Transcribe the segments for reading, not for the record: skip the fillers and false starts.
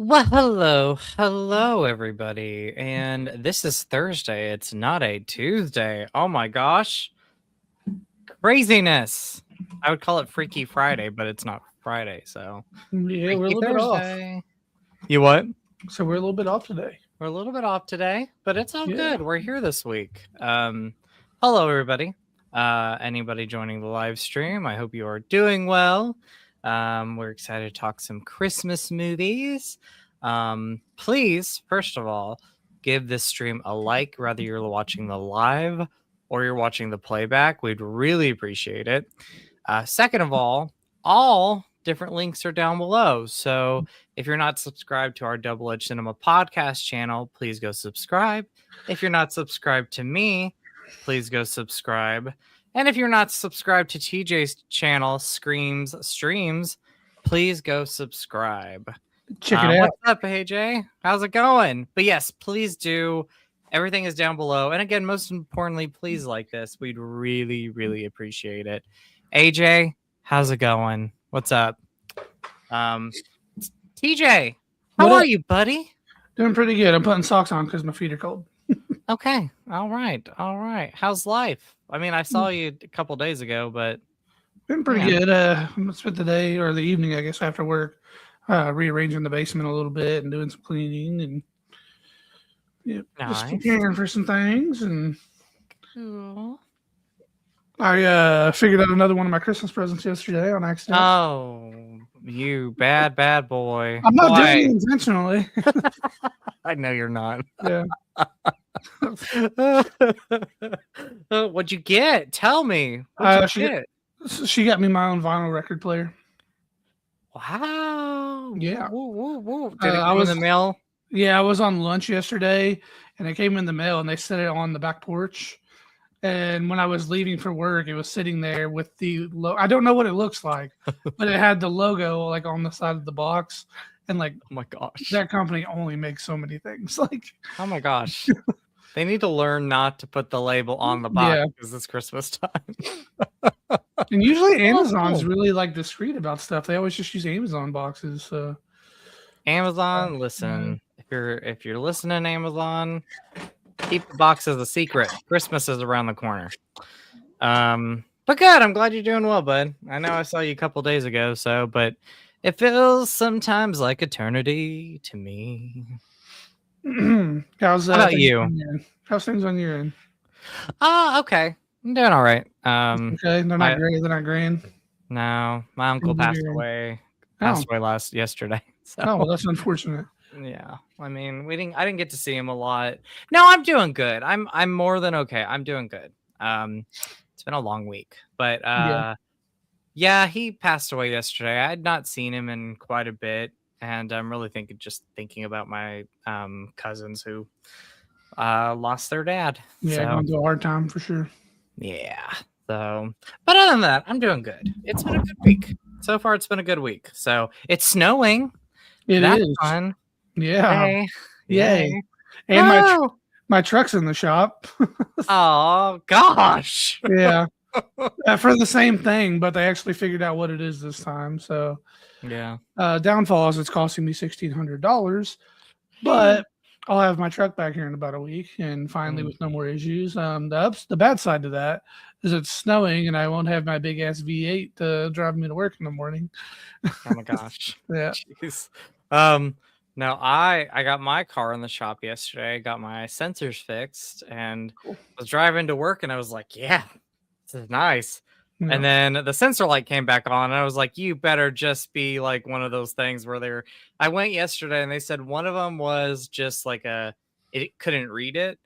Well, hello, everybody. And this is Thursday. It's not a Tuesday. Oh my gosh. Craziness. I would call it Freaky Friday, but it's not Friday. So, Yeah, we're a Freaky little bit off. Thursday. You what? So we're a little bit off today. We're a little bit off today, but it's all Yeah. good. We're here this week. Hello, everybody. Anybody joining the live stream, I hope you are doing well. We're excited to talk some Christmas movies. Please, first of all, give this stream a like, whether you're watching the live or you're watching the playback. We'd really appreciate it. Second of all different links are down below. So if you're not subscribed to our Double Edge Cinema podcast channel, please go subscribe. If you're not subscribed to me, please go subscribe. And if you're not subscribed to TJ's channel, Streams, please go subscribe. Check it out. What's up, AJ? How's it going? But yes, please do. Everything is down below. And again, most importantly, please like this. We'd really, really appreciate it. AJ, how's it going? What's up? TJ, how are you, buddy? Doing pretty good. I'm putting socks on because my feet are cold. Okay. All right. How's life? I mean, I saw you a couple days ago, but been pretty good. I spent the day or the evening, I guess, after work, rearranging the basement a little bit and doing some cleaning and just preparing for some things. And cool. I figured out another one of my Christmas presents yesterday on accident. Oh, you bad boy. I'm not doing it intentionally. I know you're not. Yeah. What'd you get? Tell me. She got me my own vinyl record player. Wow. Yeah. Woo. Did it come in the mail? Yeah, I was on lunch yesterday, and it came in the mail, and they set it on the back porch. And when I was leaving for work, it was sitting there with the logo. I don't know what it looks like, but it had the logo like on the side of the box. And like, oh my gosh, that company only makes so many things. Like, oh my gosh, they need to learn not to put the label on the box because it's Christmas time. And usually Amazon's really like discreet about stuff. They always just use Amazon boxes. So Amazon, listen, if you're listening, Amazon, keep the box as a secret. Christmas is around the corner. But good. I'm glad you're doing well, bud. I know I saw you a couple days ago, but it feels sometimes like eternity to me. How about you? How's things on your end? Okay. I'm doing all right. Okay, they're not great. They're not grand. No, my uncle passed away yesterday. So. Oh, well, that's unfortunate. Yeah, I mean, I didn't get to see him a lot. No, I'm doing good. I'm more than okay. I'm doing good. It's been a long week, but yeah, he passed away yesterday. I had not seen him in quite a bit, and I'm really thinking about my cousins who lost their dad. Yeah, going through a hard time for sure. Yeah. So, but other than that, I'm doing good. It's been a good week. So far, it's been a good week. So it's snowing. That's fun. Yeah. Yay. And my truck's in the shop. Oh, gosh. Yeah. For the same thing, but they actually figured out what it is this time. So, yeah. Downfall is it's costing me $1,600, but I'll have my truck back here in about a week and finally with no more issues. The bad side to that is it's snowing and I won't have my big ass V8 to drive me to work in the morning. Oh my gosh. Yeah. Jeez. Now I got my car in the shop yesterday. I got my sensors fixed and was driving to work and I was like, yeah, this is nice. Yeah. And then the sensor light came back on and I was like, you better just be like one of those things where I went yesterday and they said one of them was just like it couldn't read it.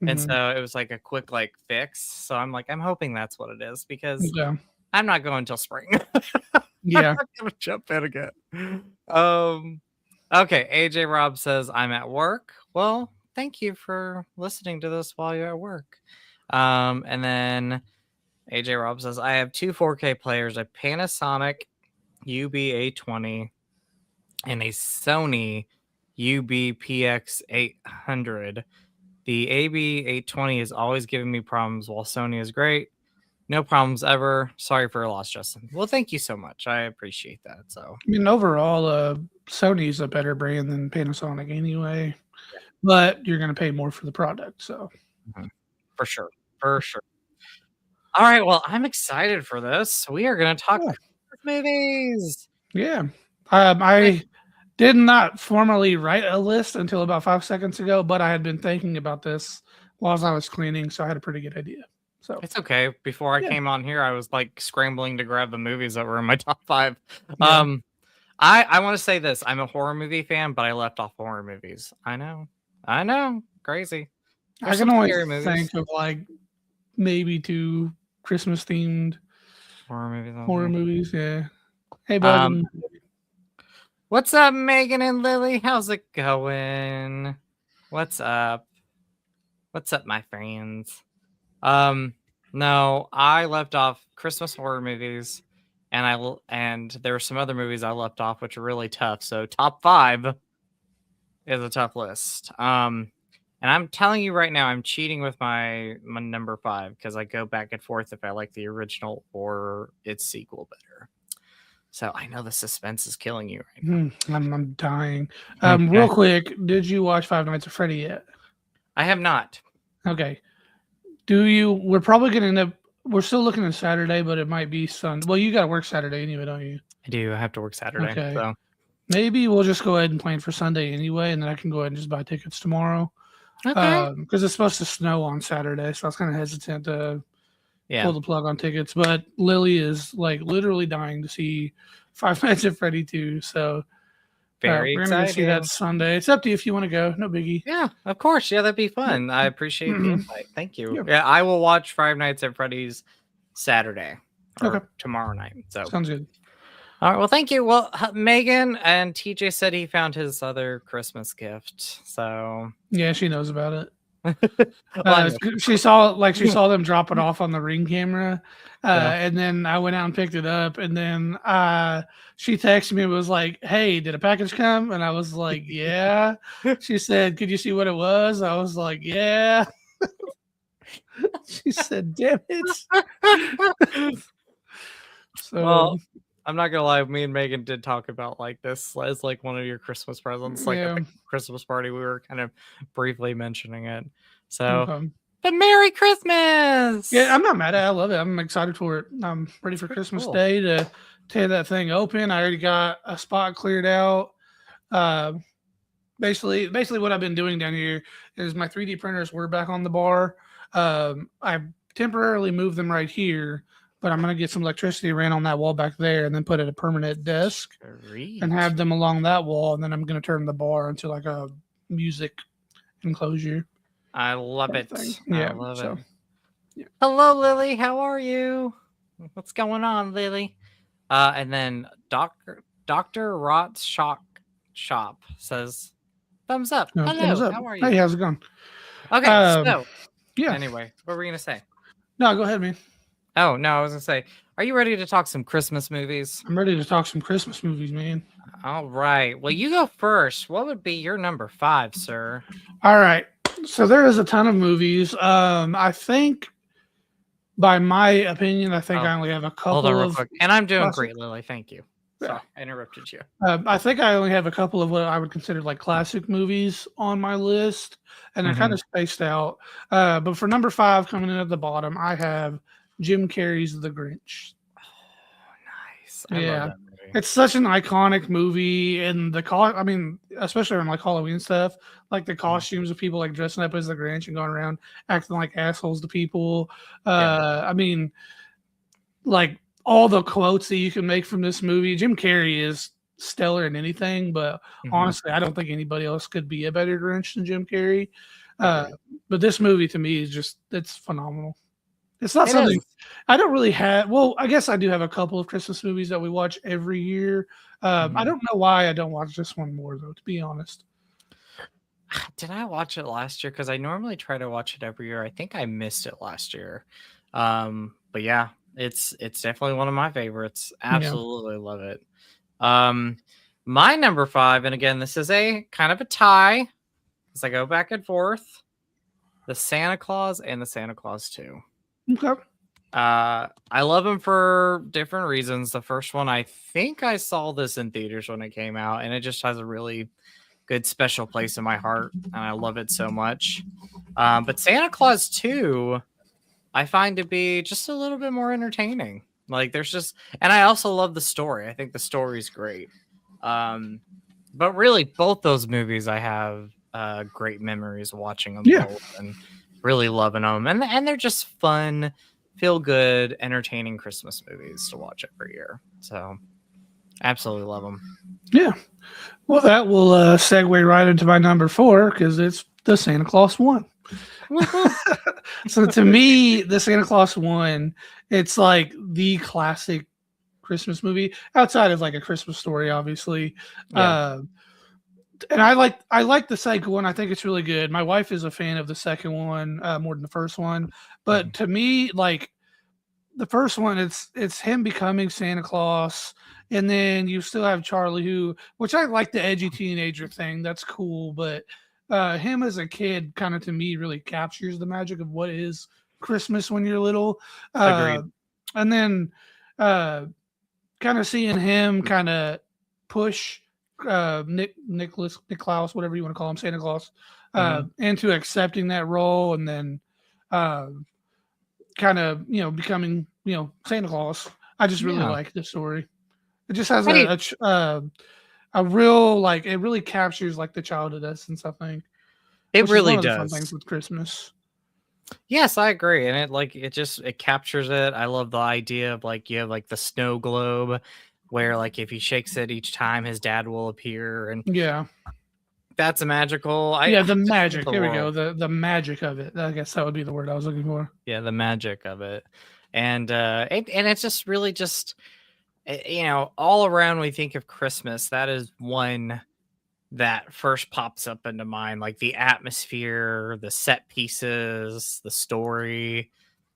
Mm-hmm. And so it was like a quick like fix. So I'm like, I'm hoping that's what it is because I'm not going till spring. Yeah. I'm not gonna jump in again. Okay, AJ Rob says I'm at work. Well, thank you for listening to this while you're at work. And then AJ Rob says I have two 4K players, a Panasonic UB820 and a Sony UB-PX800. The AB820 is always giving me problems while Sony is great. No problems ever. Sorry for your loss, Justin. Well, thank you so much. I appreciate that. So, I mean, overall, Sony's a better brand than Panasonic anyway, but you're going to pay more for the product. So, for sure. For sure. All right. Well, I'm excited for this. We are going to talk movies. Yeah. I did not formally write a list until about 5 seconds ago, but I had been thinking about this while I was cleaning, so I had a pretty good idea. So it's okay. Before I came on here, I was like scrambling to grab the movies that were in my top 5. Yeah. I want to say this. I'm a horror movie fan, but I left off horror movies. I know. Crazy. I can only think of like maybe 2 Christmas themed horror movies. Yeah. Hey, bud. What's up, Megan and Lily? How's it going? What's up? What's up, my friends? No, I left off Christmas horror movies, and there were some other movies I left off which are really tough. So top 5 is a tough list. And I'm telling you right now, I'm cheating with my number 5 because I go back and forth if I like the original or its sequel better. So I know the suspense is killing you right now. I'm dying. Real quick, did you watch Five Nights at Freddy yet? I have not. Okay. We're probably going to end up, we're still looking at Saturday, but it might be Sunday. Well, you got to work Saturday anyway, don't you? I do. I have to work Saturday. Okay. So maybe we'll just go ahead and plan for Sunday anyway, and then I can go ahead and just buy tickets tomorrow. Okay. Because it's supposed to snow on Saturday, so I was kind of hesitant to pull the plug on tickets. But Lily is like literally dying to see Five Nights at Freddy 2. So very we're excited to see that Sunday. It's up to you if you want to go. No biggie. Yeah, of course. Yeah, that'd be fun. I appreciate the invite. Thank you. Yeah, I will watch Five Nights at Freddy's Saturday. Or tomorrow night. So sounds good. All right. Well, thank you. Well, Megan and TJ said he found his other Christmas gift. So yeah, she knows about it. She saw them drop it off on the Ring camera, and then I went out and picked it up, and then she texted me and was like, "Hey, did a package come?" And I was like, "Yeah." She said, "Could you see what it was?" I was like, "Yeah." She said, "Damn it." So, well, I'm not gonna lie, me and Megan did talk about like this as like one of your Christmas presents, like at the Christmas party. We were kind of briefly mentioning it. So but Merry Christmas! Yeah, I'm not mad at it. I love it. I'm excited for it. I'm ready for Christmas Day to tear that thing open. I already got a spot cleared out. Basically what I've been doing down here is my 3D printers were back on the bar. I temporarily moved them right here, but I'm going to get some electricity ran on that wall back there and then put it a permanent desk and have them along that wall. And then I'm going to turn the bar into like a music enclosure. I love it. Yeah. I love it. Yeah. Hello, Lily. How are you? What's going on, Lily? And then Dr. Rot's Shop says, thumbs up. Hello. Thumbs up. How are you? Hey, how's it going? Okay. So, yeah. Anyway, what were we going to say? No, go ahead, man. Oh, no, I was going to say, are you ready to talk some Christmas movies? I'm ready to talk some Christmas movies, man. All right. Well, you go first. What would be your number 5, sir? All right. So there is a ton of movies. I think, by my opinion, I only have a couple. Hold on real quick. And I'm doing great, Lily. Thank you. Sorry, I interrupted you. I think I only have a couple of what I would consider like classic movies on my list, and they're kind of spaced out. But for number 5, coming in at the bottom, I have Jim Carrey's The Grinch. Oh, nice. I love that movie. It's such an iconic movie, and especially on like Halloween stuff, like the costumes of people like dressing up as the Grinch and going around acting like assholes to people. Like all the quotes that you can make from this movie. Jim Carrey is stellar in anything, but honestly, I don't think anybody else could be a better Grinch than Jim Carrey. But this movie to me is it's phenomenal. It's not something I don't really have. Well, I guess I do have a couple of Christmas movies that we watch every year. I don't know why I don't watch this one more, though, to be honest. Did I watch it last year? Because I normally try to watch it every year. I think I missed it last year. But yeah, it's definitely one of my favorites. Absolutely love it. My number 5, and again, this is a kind of a tie as I go back and forth. The Santa Claus and the Santa Claus 2. Okay. I love them for different reasons. The first one, I think I saw this in theaters when it came out, and it just has a really good special place in my heart, and I love it so much. But Santa Claus 2, I find to be just a little bit more entertaining. Like there's just, and I also love the story. I think the story's great. But really, both those movies, I have great memories watching them both and really loving them, and they're just fun, feel good, entertaining Christmas movies to watch every year. So, absolutely love them. Yeah. Well, that will segue right into my number 4 because it's the Santa Claus 1. So to me, the Santa Claus 1, it's like the classic Christmas movie outside of like A Christmas Story, obviously. Yeah. And I like the second one. I think it's really good. My wife is a fan of the second one more than the first one. But to me, like the first one, it's him becoming Santa Claus, and then you still have Charlie, which I like the edgy teenager thing. That's cool, but him as a kid, kind of to me, really captures the magic of what is Christmas when you're little. Agreed. And then kind of seeing him kind of push Niklaus, whatever you want to call him, Santa Claus, into accepting that role, and then kind of becoming Santa Claus. I just really like the story. It just has a real, like, it really captures like the childhood essence, I think. It really does. Fun things with Christmas. Yes, I agree. And it captures it. I love the idea of like you have like the snow globe where like if he shakes it each time his dad will appear, and that's a magical. The magic. There we go. The magic of it. I guess that would be the word I was looking for. Yeah, the magic of it. And it's just really just all around we think of Christmas, that is one that first pops up into mind, like the atmosphere, the set pieces, the story,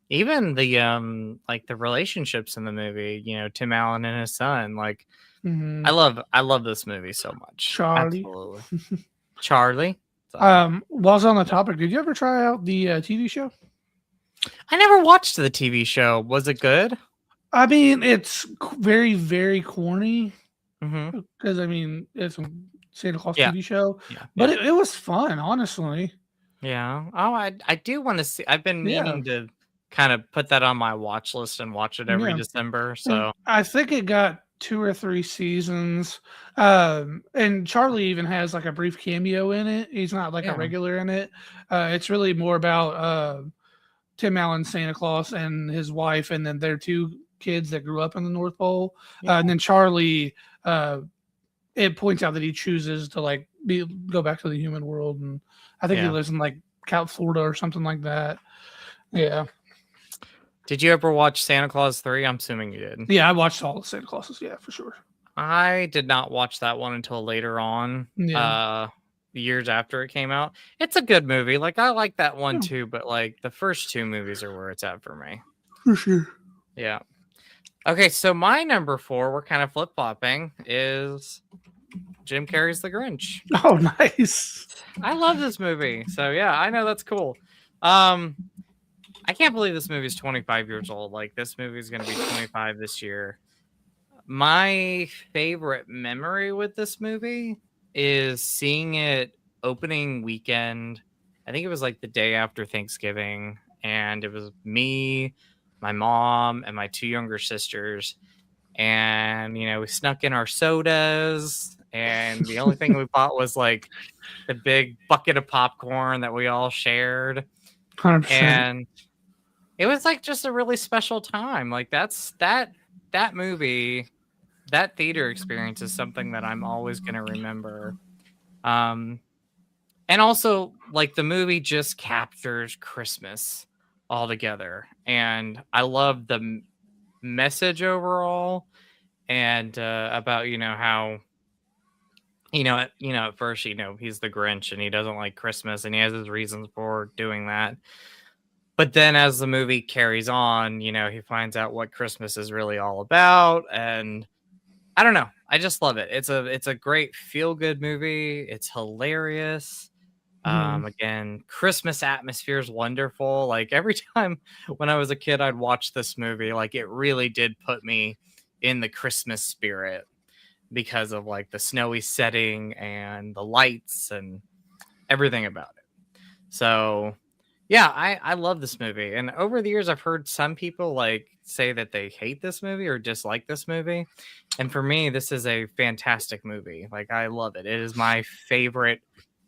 even the like the relationships in the movie, Tim Allen and his son. Like I love this movie so much. Charlie. Absolutely. Charlie. While I was on the topic, did you ever try out the TV show? I never watched the TV show. Was it good? I mean, it's very, very corny. Because I mean, it's a Santa Claus TV show, but it was fun, honestly. Yeah. Oh, I do want to see. I've been meaning to kind of put that on my watch list and watch it every December. So I think it got 2 or 3 seasons. And Charlie even has like a brief cameo in it. He's not like a regular in it. It's really more about Tim Allen, Santa Claus, and his wife, and then their 2 kids that grew up in the North Pole. And then Charlie, it points out that he chooses to like go back to the human world, and I think he lives in like Florida or something like that. Yeah. Did you ever watch Santa Claus 3? I'm assuming you did. Yeah, I watched all the Santa Clauses. Yeah, for sure. I did not watch that one until later on. Years after it came out. It's a good movie. Like I like that one too, but like the first 2 movies are where it's at for me. For sure. Yeah. Okay, so my number 4, we're kind of flip-flopping, is Jim Carrey's The Grinch. Oh, nice. I love this movie. So yeah, I know that's cool. I can't believe this movie is 25 years old. Like this movie is going to be 25 this year. My favorite memory with this movie is seeing it opening weekend. I think it was like the day after Thanksgiving, and it was me, my mom, and my 2 younger sisters. And, we snuck in our sodas, and the only thing we bought was like the big bucket of popcorn that we all shared. 100%. And it was like just a really special time. Like that movie, that theater experience is something that I'm always going to remember. And also like the movie just captures Christmas altogether. And I love the message overall, and about, how, at first, he's the Grinch and he doesn't like Christmas and he has his reasons for doing that. But then as the movie carries on, he finds out what Christmas is really all about. And I don't know. I just love it. It's a great feel-good movie. It's hilarious. Again, Christmas atmosphere is wonderful. Like every time when I was a kid, I'd watch this movie. Like it really did put me in the Christmas spirit because of like the snowy setting and the lights and everything about it. So yeah, I love this movie. And over the years, I've heard some people like say that they hate this movie or dislike this movie. And for me, this is a fantastic movie. Like I love it. It is my favorite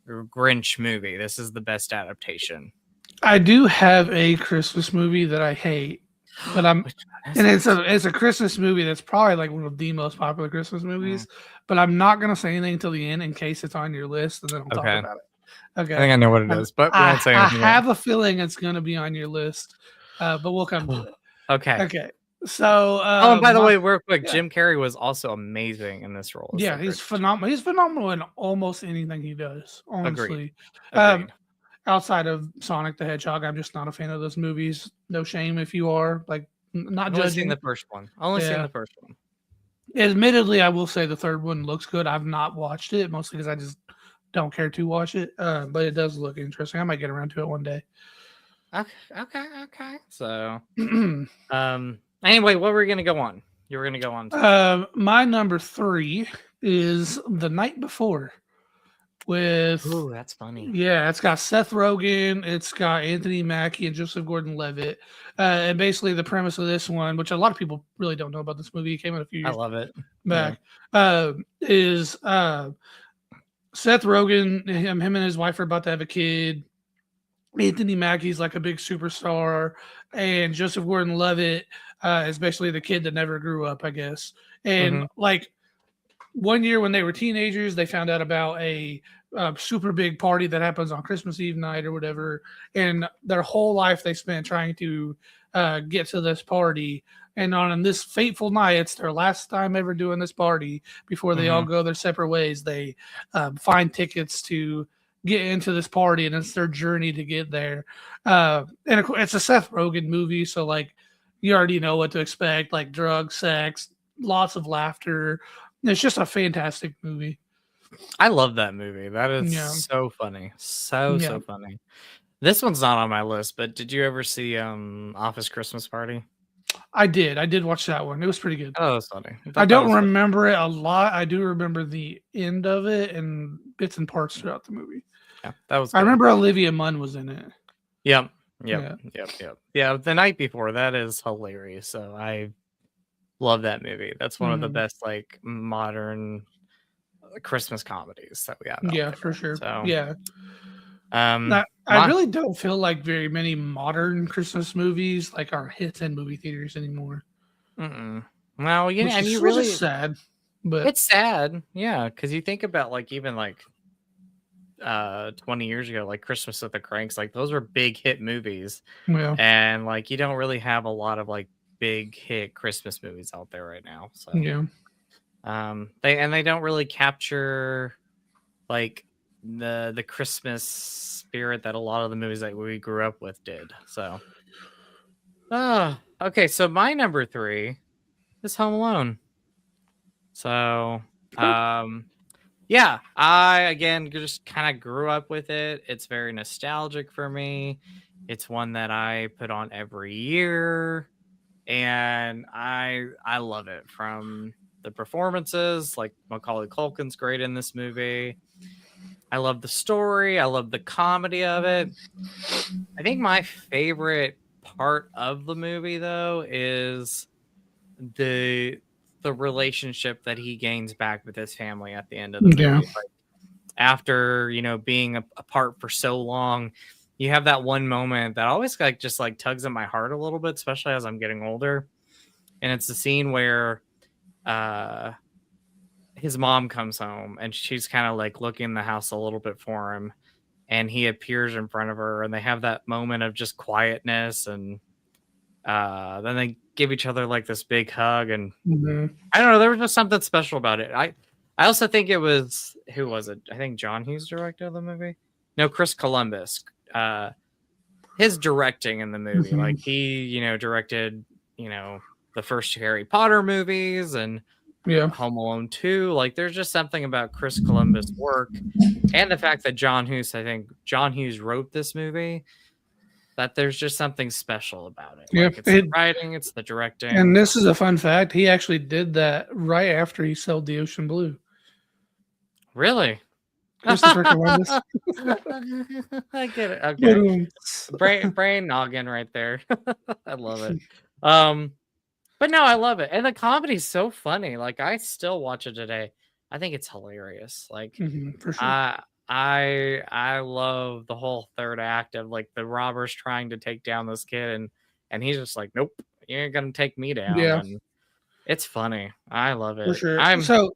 Grinch movie. This is the best adaptation. I do have a Christmas movie that I hate, but it's a Christmas movie that's probably like one of the most popular Christmas movies. But I'm not gonna say anything until the end in case it's on your list, and then I'll talk about it. Okay, I think I know what it is, but we won't say anything. I have a feeling it's gonna be on your list, but we'll come to it. Okay. So, and by the way, real quick, Jim Carrey was also amazing in this role. Yeah, he's phenomenal. He's phenomenal in almost anything he does. Honestly, Agreed. Outside of Sonic the Hedgehog, I'm just not a fan of those movies. No shame if you are. Like, not judging. Seen the first one. Only seen the first one. Admittedly, I will say the third one looks good. I've not watched it mostly because I just don't care to watch it. But it does look interesting. I might get around to it one day. Okay. So, anyway, what were we gonna go on? You were gonna go on. My number 3 is The Night Before. Ooh, that's funny. Yeah, it's got Seth Rogen, it's got Anthony Mackie and Joseph Gordon-Levitt. And basically the premise of this one, which a lot of people really don't know about this movie, it came out a few years I love it. back, is Seth Rogen, him and his wife are about to have a kid. Anthony Mackie's like a big superstar, and Joseph Gordon-Levitt is basically the kid that never grew up, I guess. And like one year when they were teenagers, they found out about a super big party that happens on Christmas Eve night or whatever. And their whole life they spent trying to get to this party. And on this fateful night, it's their last time ever doing this party before they all go their separate ways. They find tickets to get into this party, and it's their journey to get there. And of course, it's a Seth Rogen movie, so like you already know what to expect, like drugs, sex, lots of laughter. It's just a fantastic movie. I love that movie. That is so funny. So funny. This one's not on my list, but did you ever see Office Christmas Party? I did watch that one. It was pretty good. Oh, that's funny. I don't remember it a lot. I do remember the end of it and bits and parts throughout the movie. Yeah, that was good. I remember Olivia Munn was in it. Yep. Yeah, The Night Before, that is hilarious. So I love that movie. That's one of the best like modern Christmas comedies that we have. Yeah, for sure. So, yeah. I really don't feel like very many modern Christmas movies like are hits in movie theaters anymore. Well, yeah, and you really sad, but it's sad, yeah, because you think about like even like 20 years ago, like Christmas with the Cranks, like those were big hit movies, and like you don't really have a lot of like big hit Christmas movies out there right now. So they don't really capture like the Christmas spirit that a lot of the movies that we grew up with did. So okay, so my number 3 is Home Alone. So yeah, I again just kind of grew up with it. It's very nostalgic for me. It's one that I put on every year, and I love it. From the performances, like Macaulay Culkin's great in this movie. I love the story. I love the comedy of it. I think my favorite part of the movie, though, is the relationship that he gains back with his family at the end of the movie. Like, after, being apart for so long, you have that one moment that always like just like tugs at my heart a little bit, especially as I'm getting older. And it's the scene where his mom comes home and she's kind of like looking in the house a little bit for him, and he appears in front of her, and they have that moment of just quietness, and then they give each other like this big hug, and I don't know, there was just something special about it. I also think it was, who was it? I think John Hughes directed the movie. No, Chris Columbus. His directing in the movie, like he, directed, the first Harry Potter movies, and Yeah. Home Alone 2. Like, there's just something about Chris Columbus' work and the fact that John Hughes, I think John Hughes wrote this movie, that there's just something special about it. Yeah. Like, it's the writing, it's the directing. And this is a fun fact. He actually did that right after he sold the Ocean Blue. Really? Christopher Columbus. I get it. Okay. brain noggin right there. I love it. But no, I love it. And the comedy's so funny. Like, I still watch it today. I think it's hilarious. Like, For sure. I love the whole third act of like the robbers trying to take down this kid, and he's just like, nope, you ain't gonna take me down. Yeah. And it's funny. I love it. For sure. So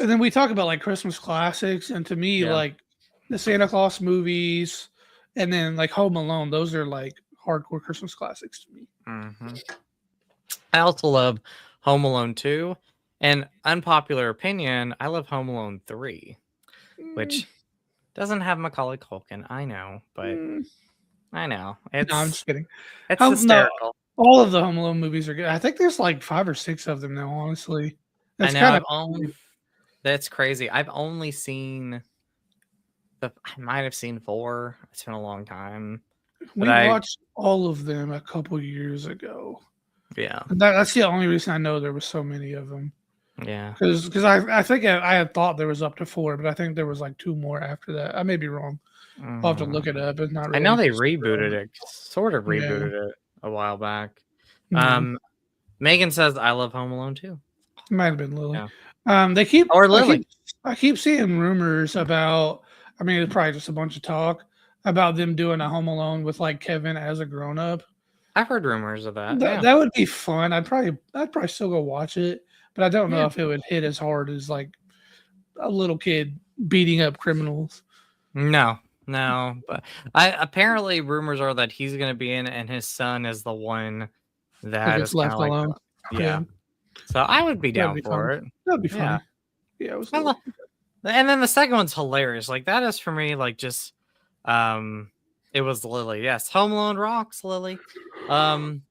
and then we talk about like Christmas classics, and to me, like the Santa Claus movies, and then like Home Alone, those are like hardcore Christmas classics to me. Mm-hmm. I also love Home Alone 2, and unpopular opinion, I love Home Alone 3, which doesn't have Macaulay Culkin. I know, but I know. No, I'm just kidding. It's hysterical. No, all of the Home Alone movies are good. I think there's like 5 or 6 of them now, honestly. That's kind of that's crazy. I've only seen I might have seen 4. It's been a long time. We watched all of them a couple years ago. Yeah. That's the only reason I know there were so many of them. Yeah. Because I think I had thought there was up to 4, but I think there was like 2 more after that. I may be wrong. I'll have to look it up. It's not really I know they rebooted it, sort of rebooted it a while back. Megan says, I love Home Alone 2. It might have been Lily. Yeah. They keep or Lily. I keep seeing rumors about, I mean, it's probably just a bunch of talk about them doing a Home Alone with like Kevin as a grown up. I've heard rumors of that. That would be fun. I'd probably still go watch it, but I don't know if it would hit as hard as like a little kid beating up criminals. No, but apparently rumors are that he's going to be in it, and his son is the one that is left alone. Yeah. So I would be down for it. That'd be fun. Yeah, it was. And then the second one's hilarious. Like, that is for me, like, just it was Lily. Yes, Home Alone rocks, Lily. Home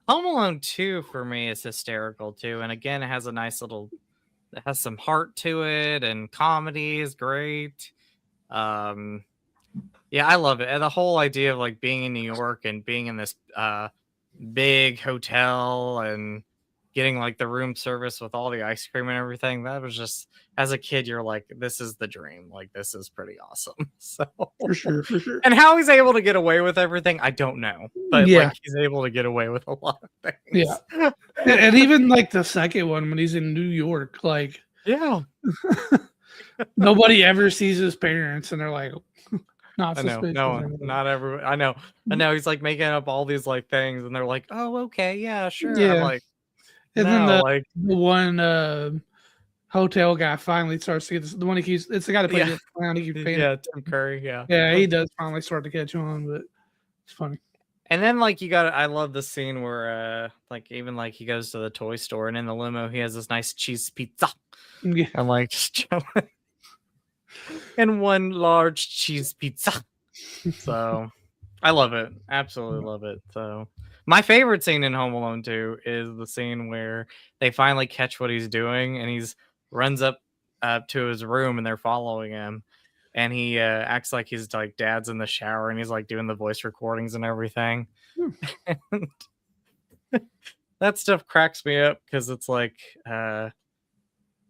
Alone 2 for me is hysterical too, and again, it has a nice little, it has some heart to it, and comedy is great. Yeah, I love it, and the whole idea of like being in New York and being in this big hotel and getting like the room service with all the ice cream and everything, that was just, as a kid, you're like, this is the dream. Like, this is pretty awesome. So for sure. And how he's able to get away with everything, I don't know, but like, he's able to get away with a lot of things. Yeah. And even like the second one, when he's in New York, like, nobody ever sees his parents, and they're like, not suspicious. Not everyone. I know. He's like making up all these like things, and they're like, oh, okay, yeah, sure. Yeah. I'm like, and then the one hotel guy finally starts to get the one he keeps. It's the guy that plays the clown. He keeps paying. Yeah, Tim Curry. Yeah, he does finally start to catch on, but it's funny. And then like I love the scene where like even like he goes to the toy store, and in the limo he has this nice cheese pizza. Yeah, I'm like just chilling. And one large cheese pizza. So I love it. Absolutely love it. So my favorite scene in Home Alone 2 is the scene where they finally catch what he's doing, and he's runs up to his room, and they're following him, and he acts like his like dad's in the shower, and he's like doing the voice recordings and everything. And that stuff cracks me up, because it's like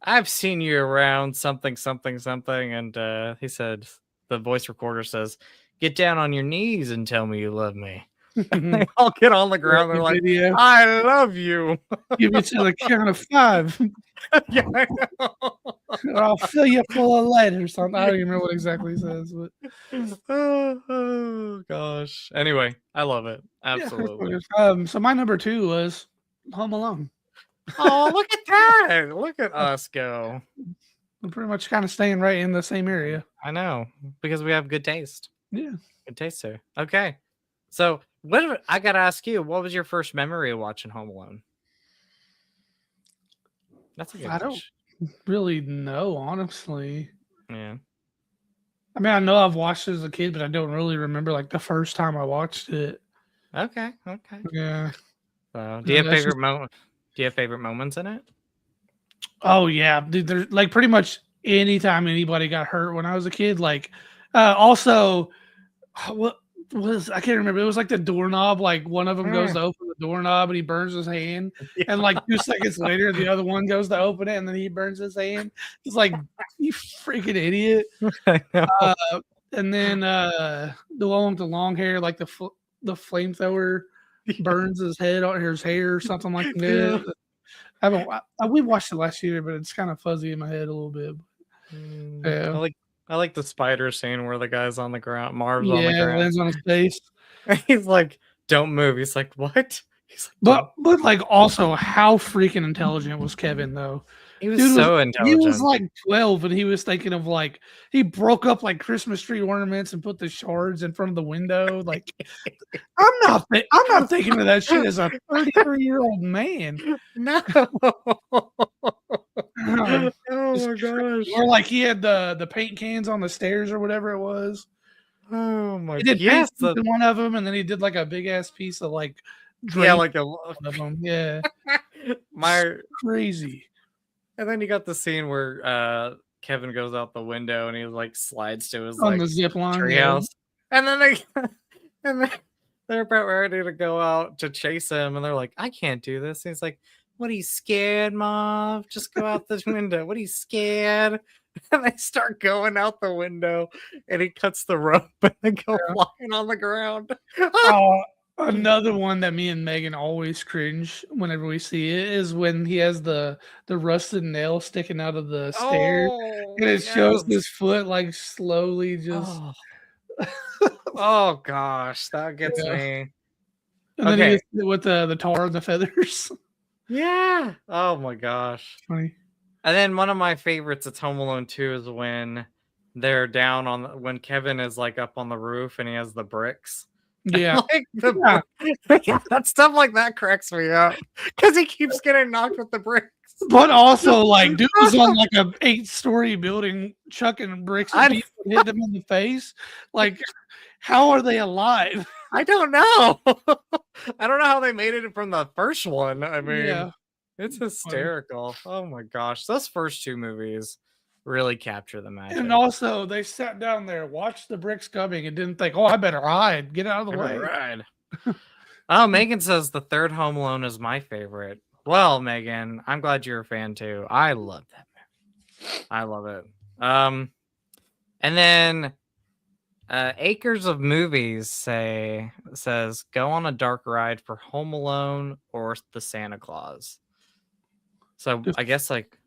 I've seen you around something, and he said, the voice recorder says, get down on your knees and tell me you love me. They all get on the ground. They're like, I love you. Give me to the count of 5. Yeah, I know. Or I'll fill you full of lead or something. I don't even remember what exactly he says. But oh gosh. Anyway, I love it. Absolutely. So my number 2 was Home Alone. Oh, look at that. Look at us go. I'm pretty much kind of staying right in the same area. I know, because we have good taste. Yeah. Good taste there. Okay. So I gotta ask you, what was your first memory of watching Home Alone? That's a good question. I don't really know, honestly. Yeah. I mean, I know I've watched it as a kid, but I don't really remember like the first time I watched it. Okay. Yeah. So, do you have Do you have favorite moments in it? Oh yeah, dude. There's like pretty much anytime anybody got hurt when I was a kid. Like, also, what was I can't remember. It was like the doorknob. Like one of them goes to open the doorknob and he burns his hand, and like 2 seconds later, the other one goes to open it and then he burns his hand. It's like you freaking idiot. I know. And then the one with the long hair, like the flamethrower burns his head or his hair or something like that. Yeah. We watched it last year, but it's kind of fuzzy in my head a little bit. Yeah, I like the spider scene where the guy's on the ground, Marv's on the yeah, ground. lands on his face. He's like, "Don't move." He's like, "What?" He's like, but like also, how freaking intelligent was Kevin though? He was so intelligent. He was like 12, and he was thinking of like he broke up like Christmas tree ornaments and put the shards in front of the window. Like, I'm not thinking of that shit as a 33-year-old man. No. Oh my gosh. Or like he had the paint cans on the stairs or whatever it was. Oh my! He did paint one of them, and then he did like a big ass piece of like like one of them. Yeah, crazy. And then you got the scene where Kevin goes out the window and he like slides to his on the zip line treehouse, and then they're about ready to go out to chase him, and they're like, "I can't do this." And he's like, "What, are you scared, Mom? Just go out this window. What, are you scared?" And they start going out the window, and he cuts the rope, and they go flying on the ground. Another one that me and Megan always cringe whenever we see it is when he has the rusted nail sticking out of the stair, and it shows his foot like slowly just. Oh gosh, that gets me. And then he gets with the tar and the feathers. Yeah. Oh my gosh. Funny. And then one of my favorites, it's Home Alone 2, is when they're down on when Kevin is like up on the roof and he has the bricks. Yeah. That stuff like that cracks me up because he keeps getting knocked with the bricks. But also, like, dude was on like a 8-story building chucking bricks and people hit them in the face. Like, how are they alive? I don't know. I don't know how they made it from the first one. I mean, it's hysterical. Oh my gosh. Those first two movies really capture the magic. And also, they sat down there, watched the bricks coming, and didn't think, "Oh, I better hide. Get out of the way." Ride. Oh, Megan says the third Home Alone is my favorite. Well, Megan, I'm glad you're a fan too. I love that movie. I love it. And then Acres of Movies says go on a dark ride for Home Alone or the Santa Claus. So I guess like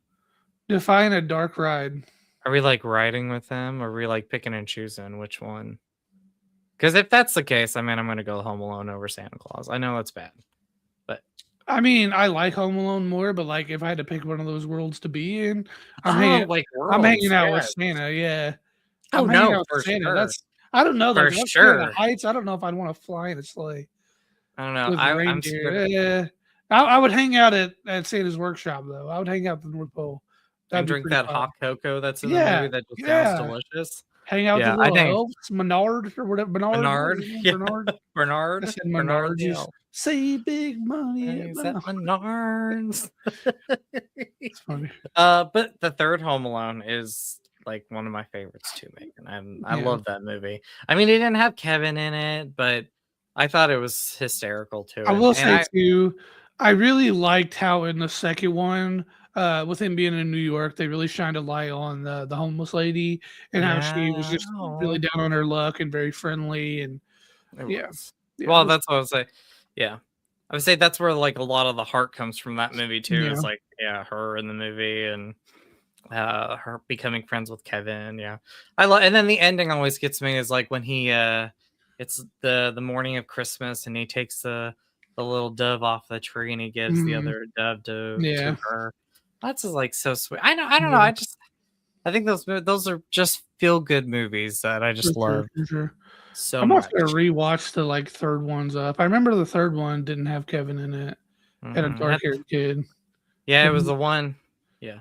define a dark ride. Are we like riding with them? Or are we like picking and choosing which one? Because if that's the case, I mean, I'm going to go Home Alone over Santa Claus. I know it's bad, but I mean, I like Home Alone more. But like, if I had to pick one of those worlds to be in, I'm hanging out with Santa. Yeah. Oh no, for sure. I don't know. For sure. The heights. I don't know if I'd want to fly in a sleigh. I don't know. I'm scared. I would hang out at Santa's workshop though. I would hang out at the North Pole. And drink that hot cocoa that's in the movie that just sounds delicious. Hang out with the little elves, Menard or whatever. Bernard. Bernard. I said Menard. Say big money. Menards. It's funny. But the third Home Alone is like one of my favorites too, Megan. I love that movie. I mean, it didn't have Kevin in it, but I thought it was hysterical too. I will say too, I really liked how in the second one, with him being in New York, they really shined a light on the homeless lady and how she was just really down on her luck and very friendly. And well, that's what I was saying. Yeah, I would say that's where like a lot of the heart comes from that movie too. It's like her in the movie and her becoming friends with Kevin. Yeah, I love. And then the ending always gets me is like when he it's the morning of Christmas and he takes the little dove off the tree and he gives the other dove to her. That's just like so sweet. I don't know. I think those are just feel good movies that I just love. Sure. So I'm also gonna rewatch the like third ones up. I remember the third one didn't have Kevin in it. Had a dark-haired kid. Yeah, it was the one. Yeah.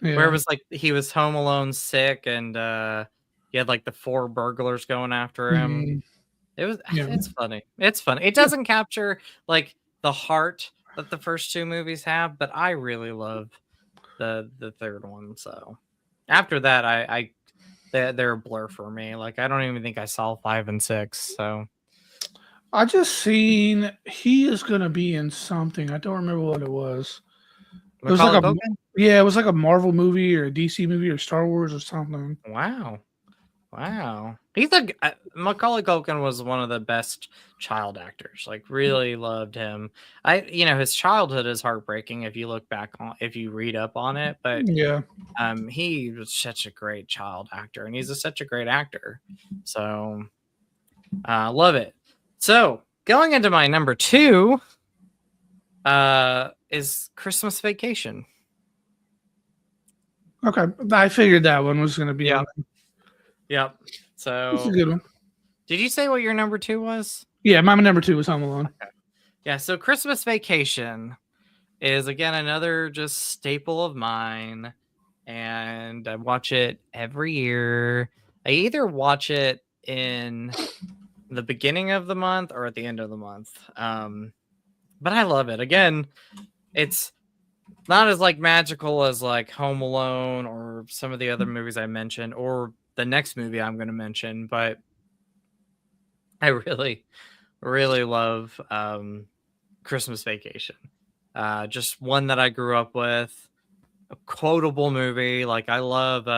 Where it was like he was home alone, sick, and he had like the 4 burglars going after him. It was it's funny. It's funny. It doesn't capture like the heart that the first two movies have, but I really love the third one. So after that, they're a blur for me. Like I don't even think I saw 5 and 6. So I just seen he is gonna be in something. I don't remember what it was. It was like Macaulay a Culkin. yeah, it was like a Marvel movie or a DC movie or Star Wars or something. Wow. Wow. Macaulay Culkin was one of the best child actors. Like really loved him. His childhood is heartbreaking if you look back on if you read up on it, but Yeah. he was such a great child actor and he's such a great actor. So love it. So going into my number 2 is Christmas Vacation. Okay. I figured that one was gonna be Yep. Yep. That's a So good one. did you say what your number 2 was? Yeah, my number 2 was Home Alone. Okay. Yeah, so Christmas Vacation is again another just staple of mine, and I watch it every year. I either watch it in the beginning of the month or at the end of the month. But I love it. Again, it's not as like magical as like Home Alone or some of the other movies I mentioned or the next movie I'm going to mention, but I really, really love Christmas Vacation. Just one that I grew up with, a quotable movie. Like I love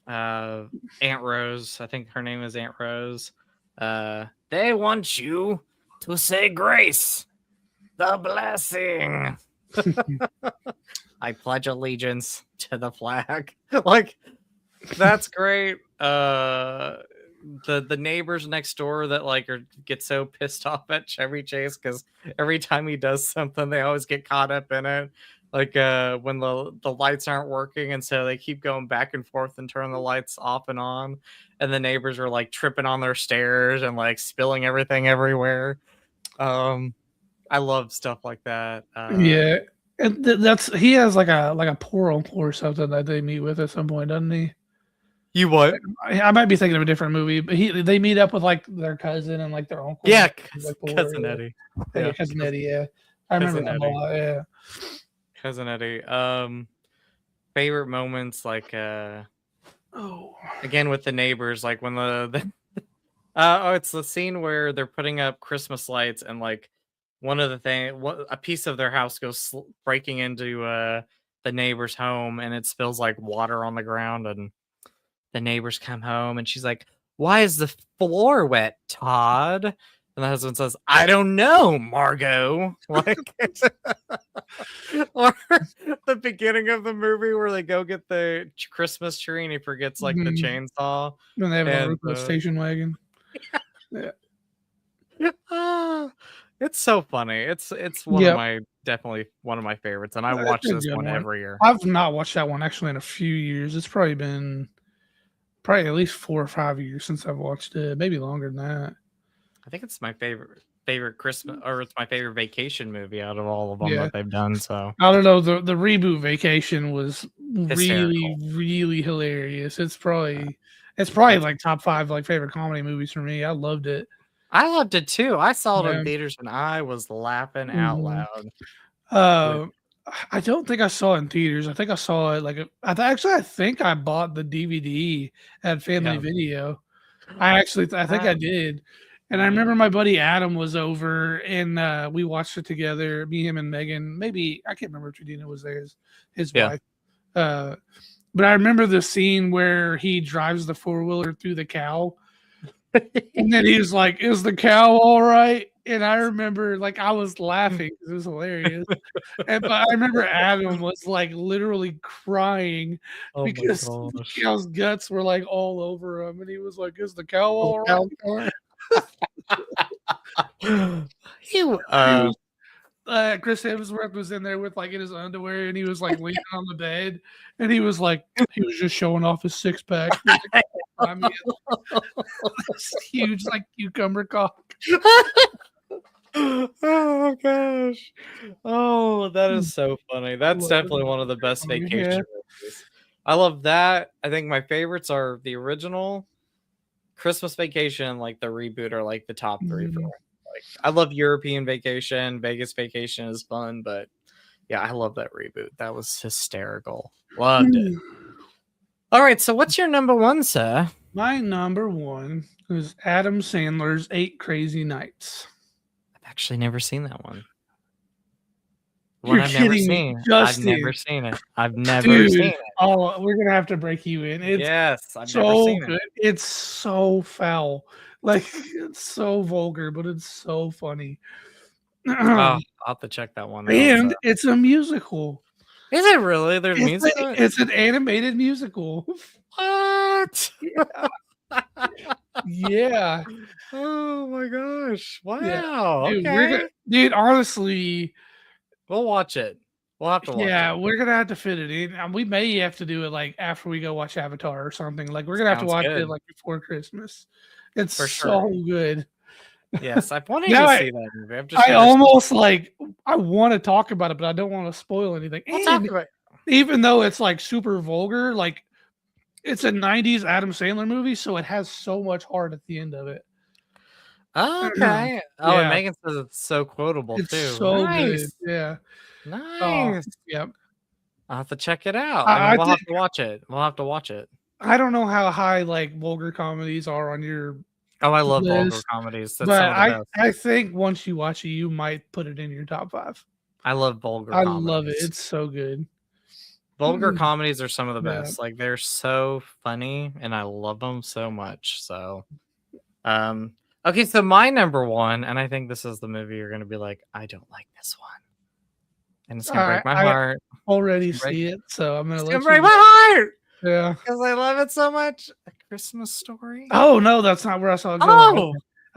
Aunt Rose. I think her name is Aunt Rose. They want you to say grace, the blessing. I pledge allegiance to the flag. Like that's great. The neighbors next door that like get so pissed off at Chevy Chase because every time he does something, they always get caught up in it. Like when the lights aren't working, and so they keep going back and forth and turn the lights off and on, and the neighbors are like tripping on their stairs and like spilling everything everywhere. I love stuff like that. Yeah. And that's he has like a poor uncle or something that they meet with at some point, doesn't he? You what? I might be thinking of a different movie, but they meet up with like their cousin and like their uncle. Yeah, like Cousin Eddie. Yeah, Cousin Eddie. Yeah, I remember that a lot. Yeah, Cousin Eddie. Favorite moments like again with the neighbors, like when it's the scene where they're putting up Christmas lights and like one of the a piece of their house goes breaking into the neighbor's home and it spills like water on the ground and the neighbors come home and she's like, "Why is the floor wet, Todd?" And the husband says, "I don't know, Margot." Like, or the beginning of the movie where they go get the Christmas tree and he forgets like the chainsaw. And they have a station wagon. Yeah. It's so funny. It's one of my definitely one of my favorites, and I watch this one every year. I've not watched that one actually in a few years. It's probably been at least 4 or 5 years since I've watched it, maybe longer than that. I think it's my favorite Christmas, or it's my favorite vacation movie out of all of them that they've done. So I don't know. The reboot Vacation was hysterical. really hilarious. It's probably like top 5 like favorite comedy movies for me. I loved it. I loved it too. I saw it in theaters and I was laughing out loud. I don't think I saw it in theaters. I think I saw it I think I bought the DVD at Family Video. I think I did. And I remember my buddy Adam was over and we watched it together, me, him, and Megan. Maybe I can't remember if Tradina was there, his wife. But I remember the scene where he drives the 4-wheeler through the cow. And then he was like, "Is the cow all right?" And I remember like I was laughing because it was hilarious. But I remember Adam was like literally crying because the cow's guts were like all over him, and he was like, "Is the cow all right?" Chris Hemsworth was in there with like in his underwear, and he was like leaning on the bed, and he was just showing off his 6-pack. Huge like cucumber cock. Oh gosh. Oh, that is so funny. That's definitely one of the best vacation movies. I love that. I think my favorites are the original, Christmas Vacation, like the reboot, are like the top 3 for me. I love European Vacation. Vegas Vacation is fun, but yeah, I love that reboot. That was hysterical. Loved it. All right, so what's your number one, sir? My number one is Adam Sandler's Eight Crazy Nights. I've actually never seen that one. You're I've never kidding me, seen. Justin. I've never seen it. I've never Dude, seen it. oh, we're gonna have to break you in. It's Yes, I've never so seen good. it. It's so foul. Like it's so vulgar, but it's so funny. Oh, I'll have to check that one out. And it's a musical. Is it really? There's music? It's an animated musical. What? Yeah. Oh my gosh. Wow. Yeah. Dude, Okay. dude, honestly, We'll watch it. We'll have to watch it. we're gonna have to fit it in. We may have to do it like after we go watch Avatar or something. Like we're gonna have to Sounds watch good. it like before Christmas. It's For so good. Yes, I've wanted Now to see that movie. I've just I never seen almost like I want to talk about it, but I don't want to spoil anything. it. We'll talk And about it. even though it's like super vulgar, like it's a 90s Adam Sandler movie, so it has so much heart at the end of it. Oh, okay. Oh, Yeah. and Megan says it's so quotable It's too. so Nice. good. Yeah. Nice. Yep. I'll have to check it out. I We'll think- have to watch it. We'll have to watch it. I don't know how high like vulgar comedies are on your Oh, I love vulgar list, comedies. That's but some of the best. I think once you watch it, you might put it in your top 5. I love vulgar I comedies. love it. It's so good. Vulgar comedies are some of the Yeah. best. Like they're so funny and I love them so much. So okay, so my number one, and I think this is the movie you're gonna be like, I don't like this one. And it's gonna break my heart. Already It's gonna see it, so I'm gonna It's let gonna you. break my heart Yeah. because I love it so much. A Christmas Story. Oh no, that's not where I saw it going. Oh,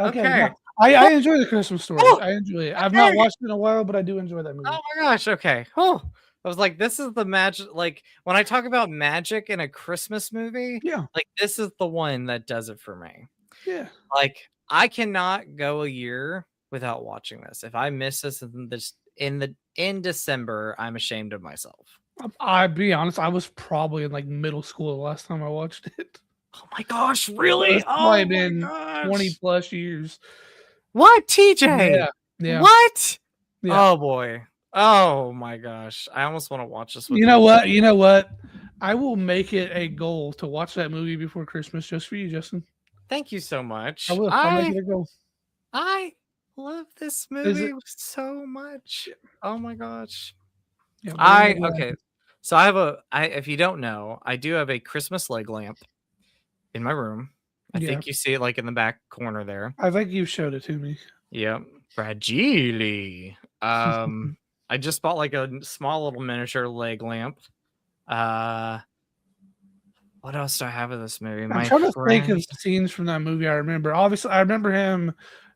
Okay. okay. No, I enjoy the Christmas Story. Oh, I enjoy it. I've not okay. watched it in a while, but I do enjoy that movie. Oh my gosh. Okay. Oh, I was like, this is the magic. Like when I talk about magic in a Christmas movie, Yeah. like this is the one that does it for me. Yeah. Like I cannot go a year without watching this. If I miss this in December, I'm ashamed of myself. I'll be honest, I was probably in like middle school the last time I watched it. Oh my gosh, really? It's Oh probably my been gosh. 20 plus years. What, TJ? Yeah. Yeah. What? Yeah. Oh boy. Oh my gosh. I almost want to watch this with You know what? You know what? I will make it a goal to watch that movie before Christmas just for you, Justin. Thank you so much. I will. I'll make it a goal. I love this movie so much. Oh my gosh. Yeah, Okay. So I have if you don't know, I do have a Christmas leg lamp in my room. I think you see it like in the back corner there. I think you showed it to me. Yep. Fragile. I just bought like a small little miniature leg lamp. What else do I have in this movie? I'm trying to think of scenes from that movie I remember. Obviously, I remember him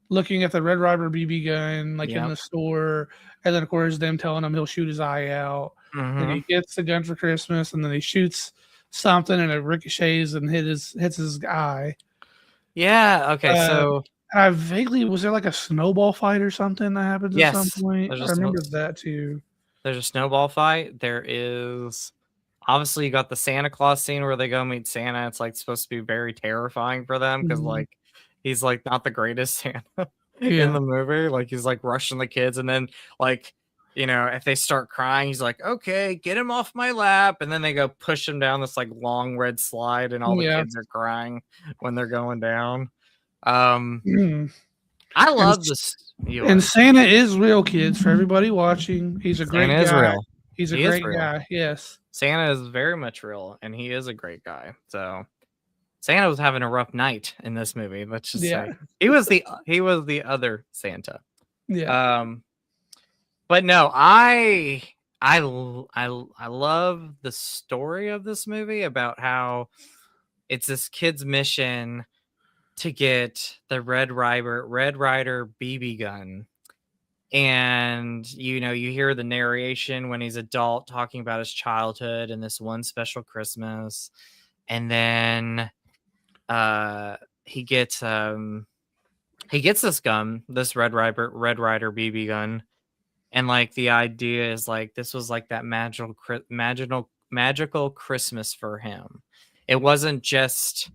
looking at the Red Ryder BB gun like in the store, and then of course them telling him he'll shoot his eye out. And he gets the gun for Christmas, and then he shoots something, and it ricochets and hits his eye. Yeah. Okay. So I vaguely was there like a snowball fight or something that happens at some point? I remember that too. There's a snowball fight. There is obviously you got the Santa Claus scene where they go meet Santa. It's like supposed to be very terrifying for them because like he's like not the greatest Santa in the movie. Like he's like rushing the kids, and then like, you know, if they start crying, he's like, okay, get him off my lap. And then they go push him down this like long red slide, and all the kids are crying when they're going down. I love this. And Santa is real, kids, for everybody watching. He's a great guy. Real. He's a great guy. Yes. Santa is very much real, and he is a great guy. So Santa was having a rough night in this movie. Let's just say he was the other Santa. Yeah. But no, I love the story of this movie about how it's this kid's mission to get the Red Ryder BB gun. And you know, you hear the narration when he's adult talking about his childhood and this one special Christmas. And then he gets this gun, this Red Ryder BB gun. And like the idea is like this was like that magical Christmas for him. It wasn't just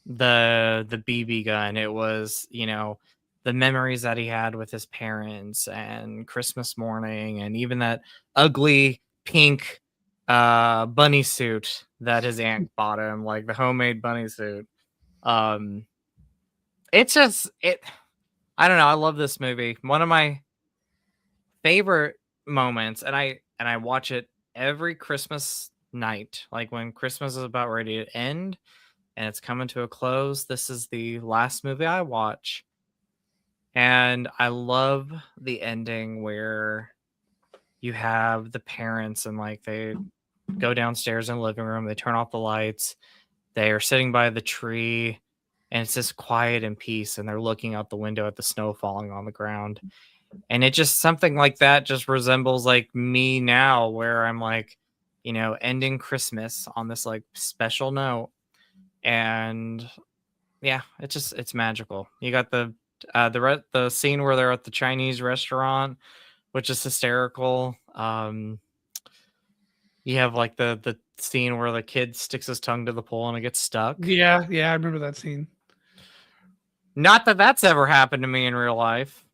the BB gun. It was, you know, the memories that he had with his parents and Christmas morning, and even that ugly pink bunny suit that his aunt bought him, like the homemade bunny suit. It's just I don't know, I love this movie. One of my favorite moments, and I watch it every Christmas night, like when Christmas is about ready to end and it's coming to a close. This is the last movie I watch, and I love the ending where you have the parents and like they go downstairs in the living room, they turn off the lights, they are sitting by the tree, and it's just quiet and peace, and they're looking out the window at the snow falling on the ground. And it just something like that just resembles like me now, where I'm like, ending Christmas on this like special note. And yeah, it's magical. You got the scene where they're at the Chinese restaurant, which is hysterical. You have like the scene where the kid sticks his tongue to the pole and it gets stuck. Yeah, I remember that scene. Not that that's ever happened to me in real life.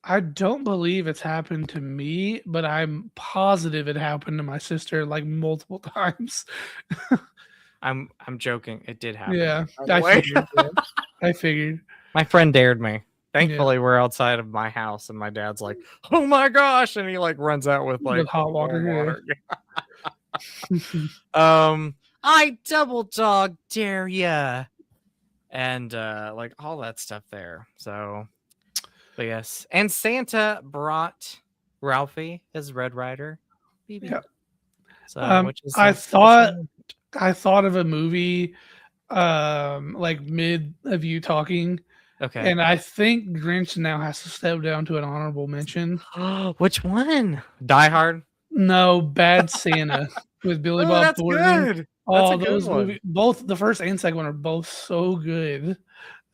I don't believe it's happened to me, but I'm positive it happened to my sister like multiple times. I'm joking. It did happen. Yeah, I figured. My friend dared me. Thankfully, we're outside of my house, and my dad's like, "Oh my gosh!" and he like runs out with like hot water. I double dog dare ya, and like all that stuff there. So, but yes, and Santa brought Ralphie as Red Rider. Yeah. So, which is I thought of a movie, like mid of you talking. Okay. And I think Grinch now has to step down to an honorable mention. Which one? Die Hard? No, Bad Santa with Billy Bob Thornton. Good. That's a good one. Movies, both the first and second one are both so good.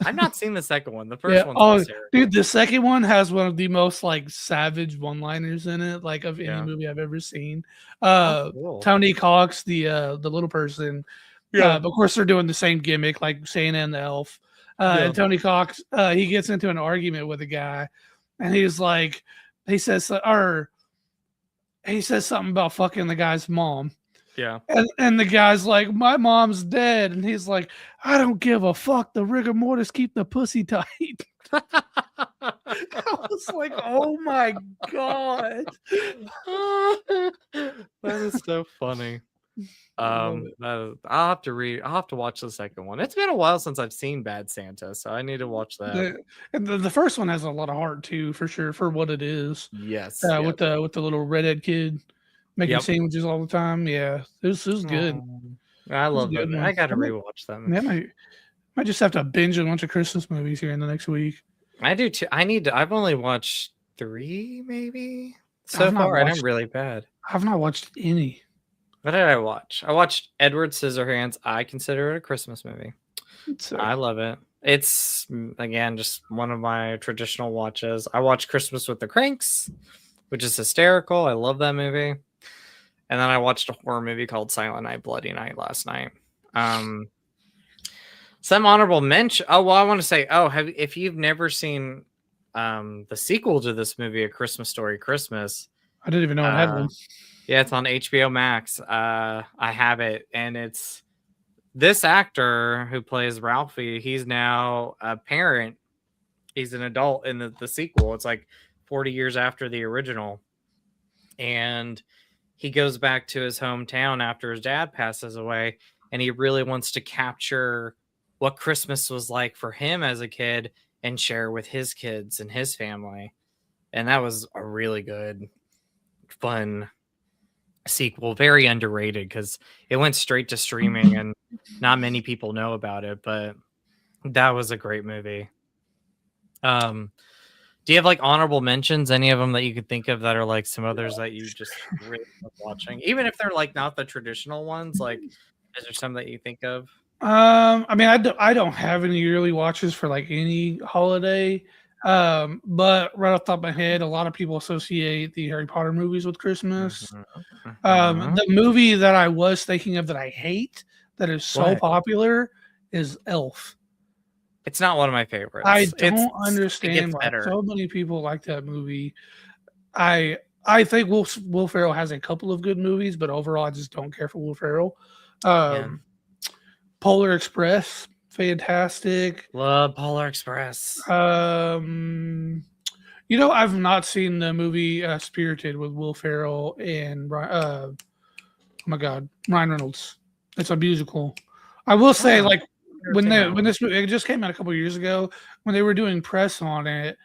I've not seen the second one. The first one. Dude, the second one has one of the most like savage one-liners in it, like of any movie I've ever seen. Cool. Tony Cox, the little person. Yeah. Of course, they're doing the same gimmick, like Santa and the elf. And Tony Cox, he gets into an argument with a guy, and he's like, he says something about fucking the guy's mom. Yeah. And the guy's like, my mom's dead. And he's like, I don't give a fuck. The rigor mortis keep the pussy tight. I was like, oh my God. That is so funny. I'll have to watch the second one. It's been a while since I've seen Bad Santa, so I need to watch that. The first one has a lot of heart too, for sure, for what it is. Yes. With the little redhead kid making sandwiches all the time. Yeah, this is good. I love it. I gotta rewatch them. Yeah, might just have to binge a bunch of Christmas movies here in the next week. I do too. I've only watched 3 maybe so far, and I'm really bad. I've not watched any. What did I watch? I watched Edward Scissorhands. I consider it a Christmas movie. I love it. It's, again, just one of my traditional watches. I watched Christmas with the Cranks, which is hysterical. I love that movie. And then I watched a horror movie called Silent Night, Bloody Night last night. Some honorable mention. Oh, well, I want to say, if you've never seen the sequel to this movie, A Christmas Story Christmas. I didn't even know I had one. Yeah, it's on HBO Max. I have it, and it's this actor who plays Ralphie. He's now a parent. He's an adult in the sequel. It's like 40 years after the original. And he goes back to his hometown after his dad passes away, and he really wants to capture what Christmas was like for him as a kid and share with his kids and his family. And that was a really good, fun sequel, very underrated because it went straight to streaming and not many people know about it, but that was a great movie. Do you have like honorable mentions, any of them that you could think of that are like some others that you just really love watching, even if they're like not the traditional ones? Like, is there some that you think of? I mean, I don't have any yearly watches for like any holiday. But right off the top of my head, a lot of people associate the Harry Potter movies with Christmas. The movie that I was thinking of that I hate, that is so popular, is Elf. It's not one of my favorites. I It don't gets understand why better. so many people like that movie. I think Will Ferrell has a couple of good movies, but overall, I just don't care for Will Ferrell. Yeah. Polar Express, fantastic. Love Polar Express. I've not seen the movie Spirited with Will Ferrell and oh my God, Ryan Reynolds. It's a musical. I will say, like when this movie, it just came out a couple years ago, when they were doing press on it,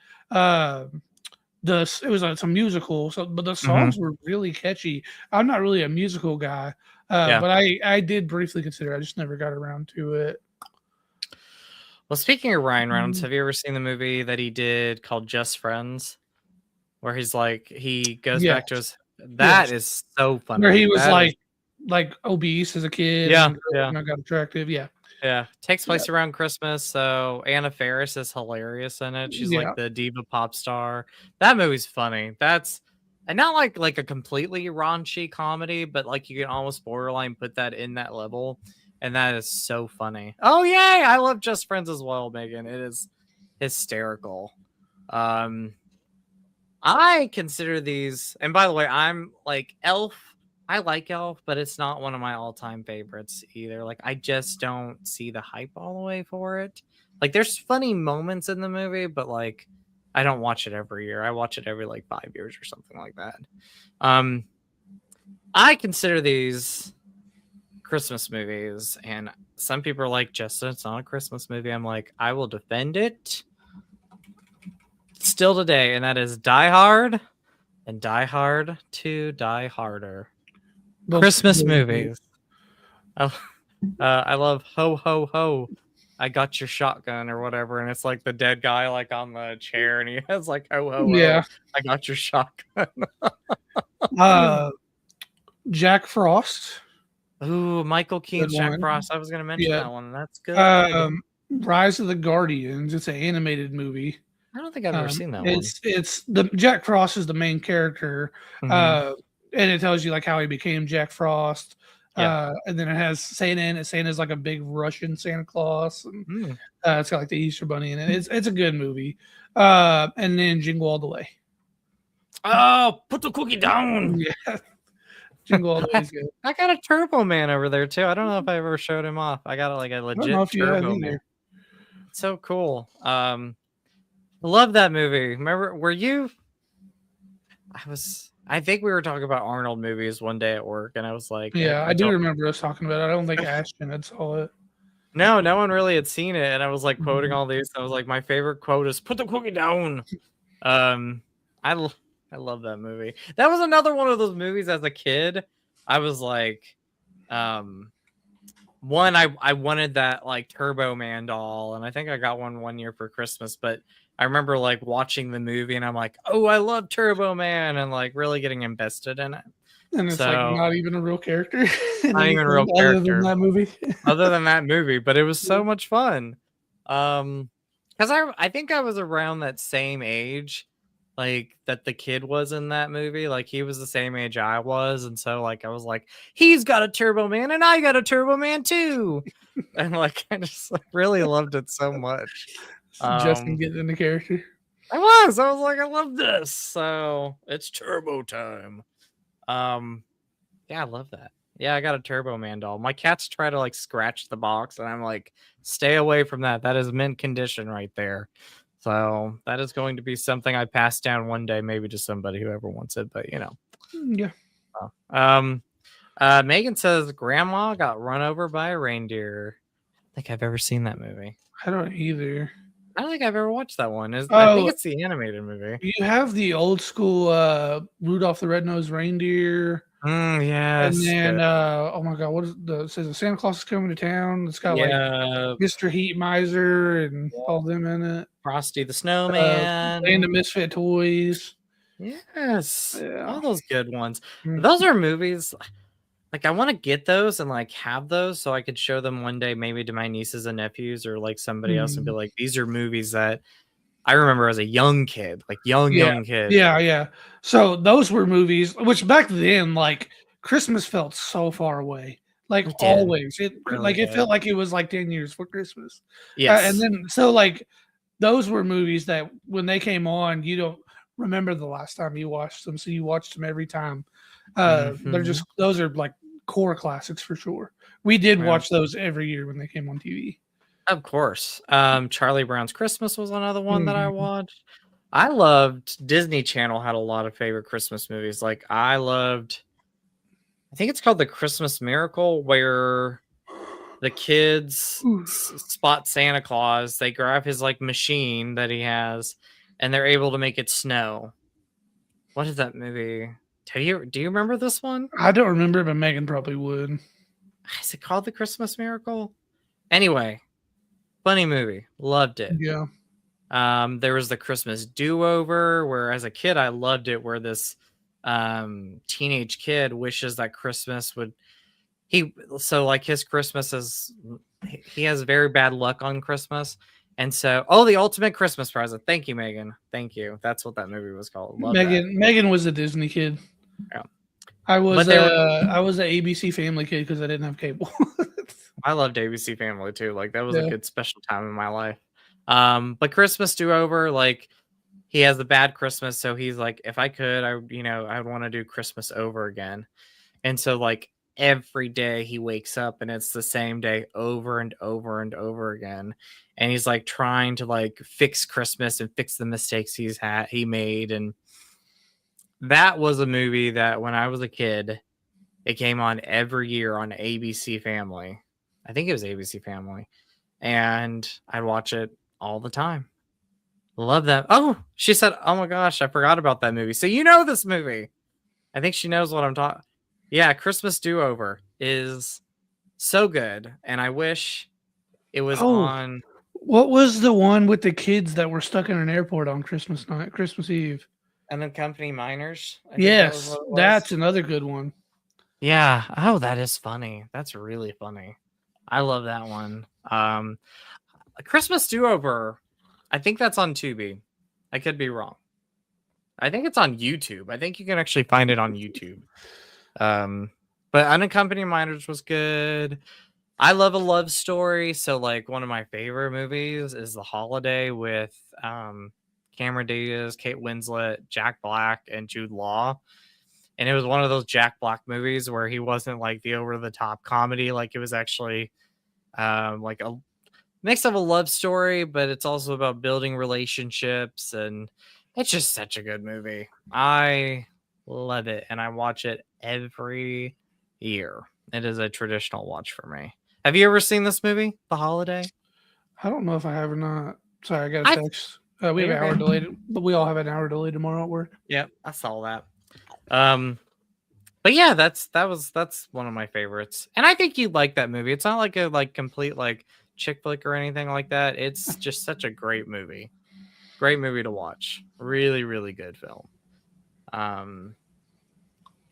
it's a musical, but the songs were really catchy. I'm not really a musical guy, but I did briefly consider. I just never got around to it. Well, speaking of Ryan Reynolds, have you ever seen the movie that he did called Just Friends, where he's like he goes back to his? That is so funny. Where he was like obese as a kid. Yeah, and got attractive. Yeah. Yeah, takes place around Christmas, so Anna Faris is hilarious in it. She's like the diva pop star. That movie's funny. That's and not like a completely raunchy comedy, but like you can almost borderline put that in that level, and that is so funny. Oh yay! I love Just Friends as well, Megan. It is hysterical. I consider these, and by the way, I'm like Elf. I like Elf, but it's not one of my all-time favorites either. Like, I just don't see the hype all the way for it. Like, there's funny moments in the movie, but like, I don't watch it every year. I watch it every like 5 years or something like that. I consider these Christmas movies, and some people are like, Justin, it's not a Christmas movie. I'm like, I will defend it still today, and that is Die Hard and Die Hard 2, Die Harder. Christmas movies. I love Ho Ho Ho. I got your shotgun or whatever, and it's like the dead guy like on the chair, and he has like Ho Ho Ho. Yeah, I got your shotgun. Jack Frost. Ooh, Michael Keaton's Jack Frost. I was gonna mention that one. That's good. Rise of the Guardians. It's an animated movie. I don't think I've ever seen that one. It's the Jack Frost is the main character. And it tells you like how he became Jack Frost. And then it has Santa in it. Santa's like a big Russian Santa Claus. And, it's got like the Easter Bunny in it. It's a good movie. And then Jingle All the Way. Oh, put the cookie down. Yeah. Jingle All the Way is good. I got a Turbo Man over there too. I don't know if I ever showed him off. I got like a legit Turbo Man. So cool. I love that movie. Remember, were you? I think we were talking about Arnold movies one day at work, and I was like, yeah, I do remember us talking about it. I don't think Ashton had saw it. No one really had seen it, and I was like quoting all these. I was like, my favorite quote is "Put the cookie down." I love that movie. That was another one of those movies as a kid. I was like, one, I wanted that like Turbo Man doll, and I think I got one year for Christmas, but I remember like watching the movie and I'm like, oh, I love Turbo Man, and like really getting invested in it. And it's like not even a real character. Not even a real character. Other than that movie. Other than that movie, but it was so much fun. Because I think I was around that same age, like that the kid was in that movie. Like he was the same age I was, and so like I was like, he's got a Turbo Man and I got a Turbo Man too. And like I just like, really loved it so much. Justin getting in the character. I was like, I love this. So it's Turbo time. Yeah, I love that. Yeah, I got a Turbo Man doll. My cats try to like scratch the box, and I'm like, stay away from that. That is mint condition right there. So that is going to be something I pass down one day, maybe to somebody who ever wants it. But you know, yeah. Megan says grandma got run over by a reindeer. I think I've ever seen that movie. I don't either. I don't think I've ever watched that one. I think it's the animated movie. You have the old school Rudolph the Red-Nosed Reindeer. Yes. And then oh my god, what is it says Santa Claus is coming to town. It's got like Mr. Heat Miser and all them in it. Frosty the Snowman. And the Misfit Toys. Yes. All those good ones. Those are movies. Like I want to get those and like have those so I could show them one day, maybe to my nieces and nephews or like somebody else, and be like, these are movies that I remember as a young kid, like young kid. Yeah. So those were movies which back then, like Christmas felt so far away. like It did. always. It Really like it did. felt like it was like 10 years for Christmas. And Yes. then so like those were movies that when they came on, you don't remember the last time you watched them, so you watched them every time. They're Mhm. just those are like core classics for sure. We did Yeah. watch those every year when they came on TV. Of course. Charlie Brown's Christmas was another one that I Mhm. watched. I loved Disney Channel had a lot of favorite Christmas movies. Like I loved I think it's called The Christmas Miracle where the kids Ooh. spot Santa Claus, they grab his like machine that he has and they're able to make it snow. What is that movie? Do you remember this one? I don't remember, but Megan probably would. Is it called The Christmas Miracle? Anyway, funny movie. Loved it. Yeah. There was the Christmas Do-Over, where as a kid I loved it, where this teenage kid wishes that Christmas would like his Christmas is he has very bad luck on Christmas. And so the ultimate Christmas present. Thank you, Megan. Thank you. That's what that movie was called. Love that. Megan was a Disney kid. Yeah. I was But I was an ABC Family kid because I didn't have cable. I loved ABC Family too. Like that was a Yeah. good special time in my life. But Christmas Do-Over, like he has the bad Christmas, so he's like, if I could, I would want to do Christmas over again. And so like every day he wakes up and it's the same day over and over and over again. And he's like trying to like fix Christmas and fix the mistakes he made. And that was a movie that when I was a kid, it came on every year on ABC Family. I think it was ABC Family. And I'd watch it all the time. Love that. Oh, she said, oh my gosh, I forgot about that movie. So you know this movie. I think she knows what I'm talking. Yeah, Christmas Do-Over is so good. And I wish it was on. What was the one with the kids that were stuck in an airport on Christmas night, Christmas Eve? Unaccompanied Minors. Yes, that's another good one. Yeah. Oh, that is funny. That's really funny. I love that one. Christmas Do-Over. I think that's on Tubi. I could be wrong. I think it's on YouTube. I think you can actually find it on YouTube. But Unaccompanied Minors was good. I love a love story. So like one of my favorite movies is The Holiday with Cameron Diaz, Kate Winslet, Jack Black, and Jude Law. And it was one of those Jack Black movies where he wasn't like the over the top comedy. Like it was actually like a mix of a love story, but it's also about building relationships. And it's just such a good movie. I love it. And I watch it every year. It is a traditional watch for me. Have you ever seen this movie, The Holiday? I don't know if I have or not. Sorry, I got a text. We have an hour delayed, but we all have an hour delay tomorrow at work. Yep, I saw that. But yeah, that's one of my favorites, and I think you'd like that movie. It's not like a complete like chick flick or anything like that. It's just such a great movie to watch. Really, really good film.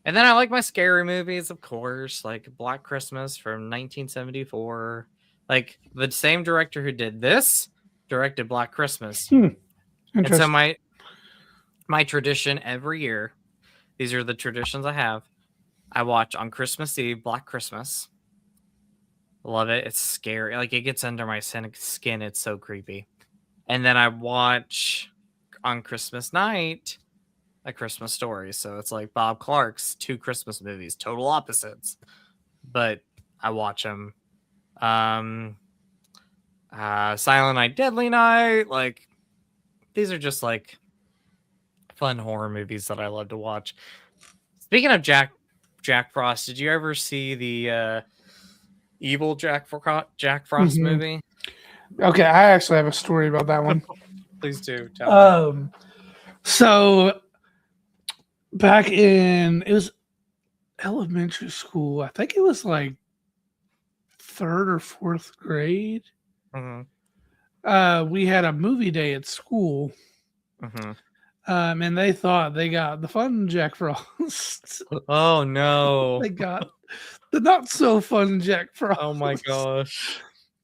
And then I like my scary movies, of course, like Black Christmas from 1974. Like the same director who did this directed Black Christmas. And so my tradition every year, these are the traditions I have. I watch on Christmas Eve, Black Christmas. Love it. It's scary. Like it gets under my skin. It's so creepy. And then I watch on Christmas night A Christmas Story. So it's like Bob Clark's two Christmas movies, total opposites. But I watch them. Silent Night, Deadly Night. Like these are just like fun horror movies that I love to watch. Speaking of Jack Frost, did you ever see the evil Jack Frost movie? Okay, I actually have a story about that one. Please do. Tell me. So back in it was elementary school. I think it was like 3rd or 4th grade. We had a movie day at school. And they thought they got the fun Jack Frost. Oh no. They got the not so fun Jack Frost. Oh my gosh.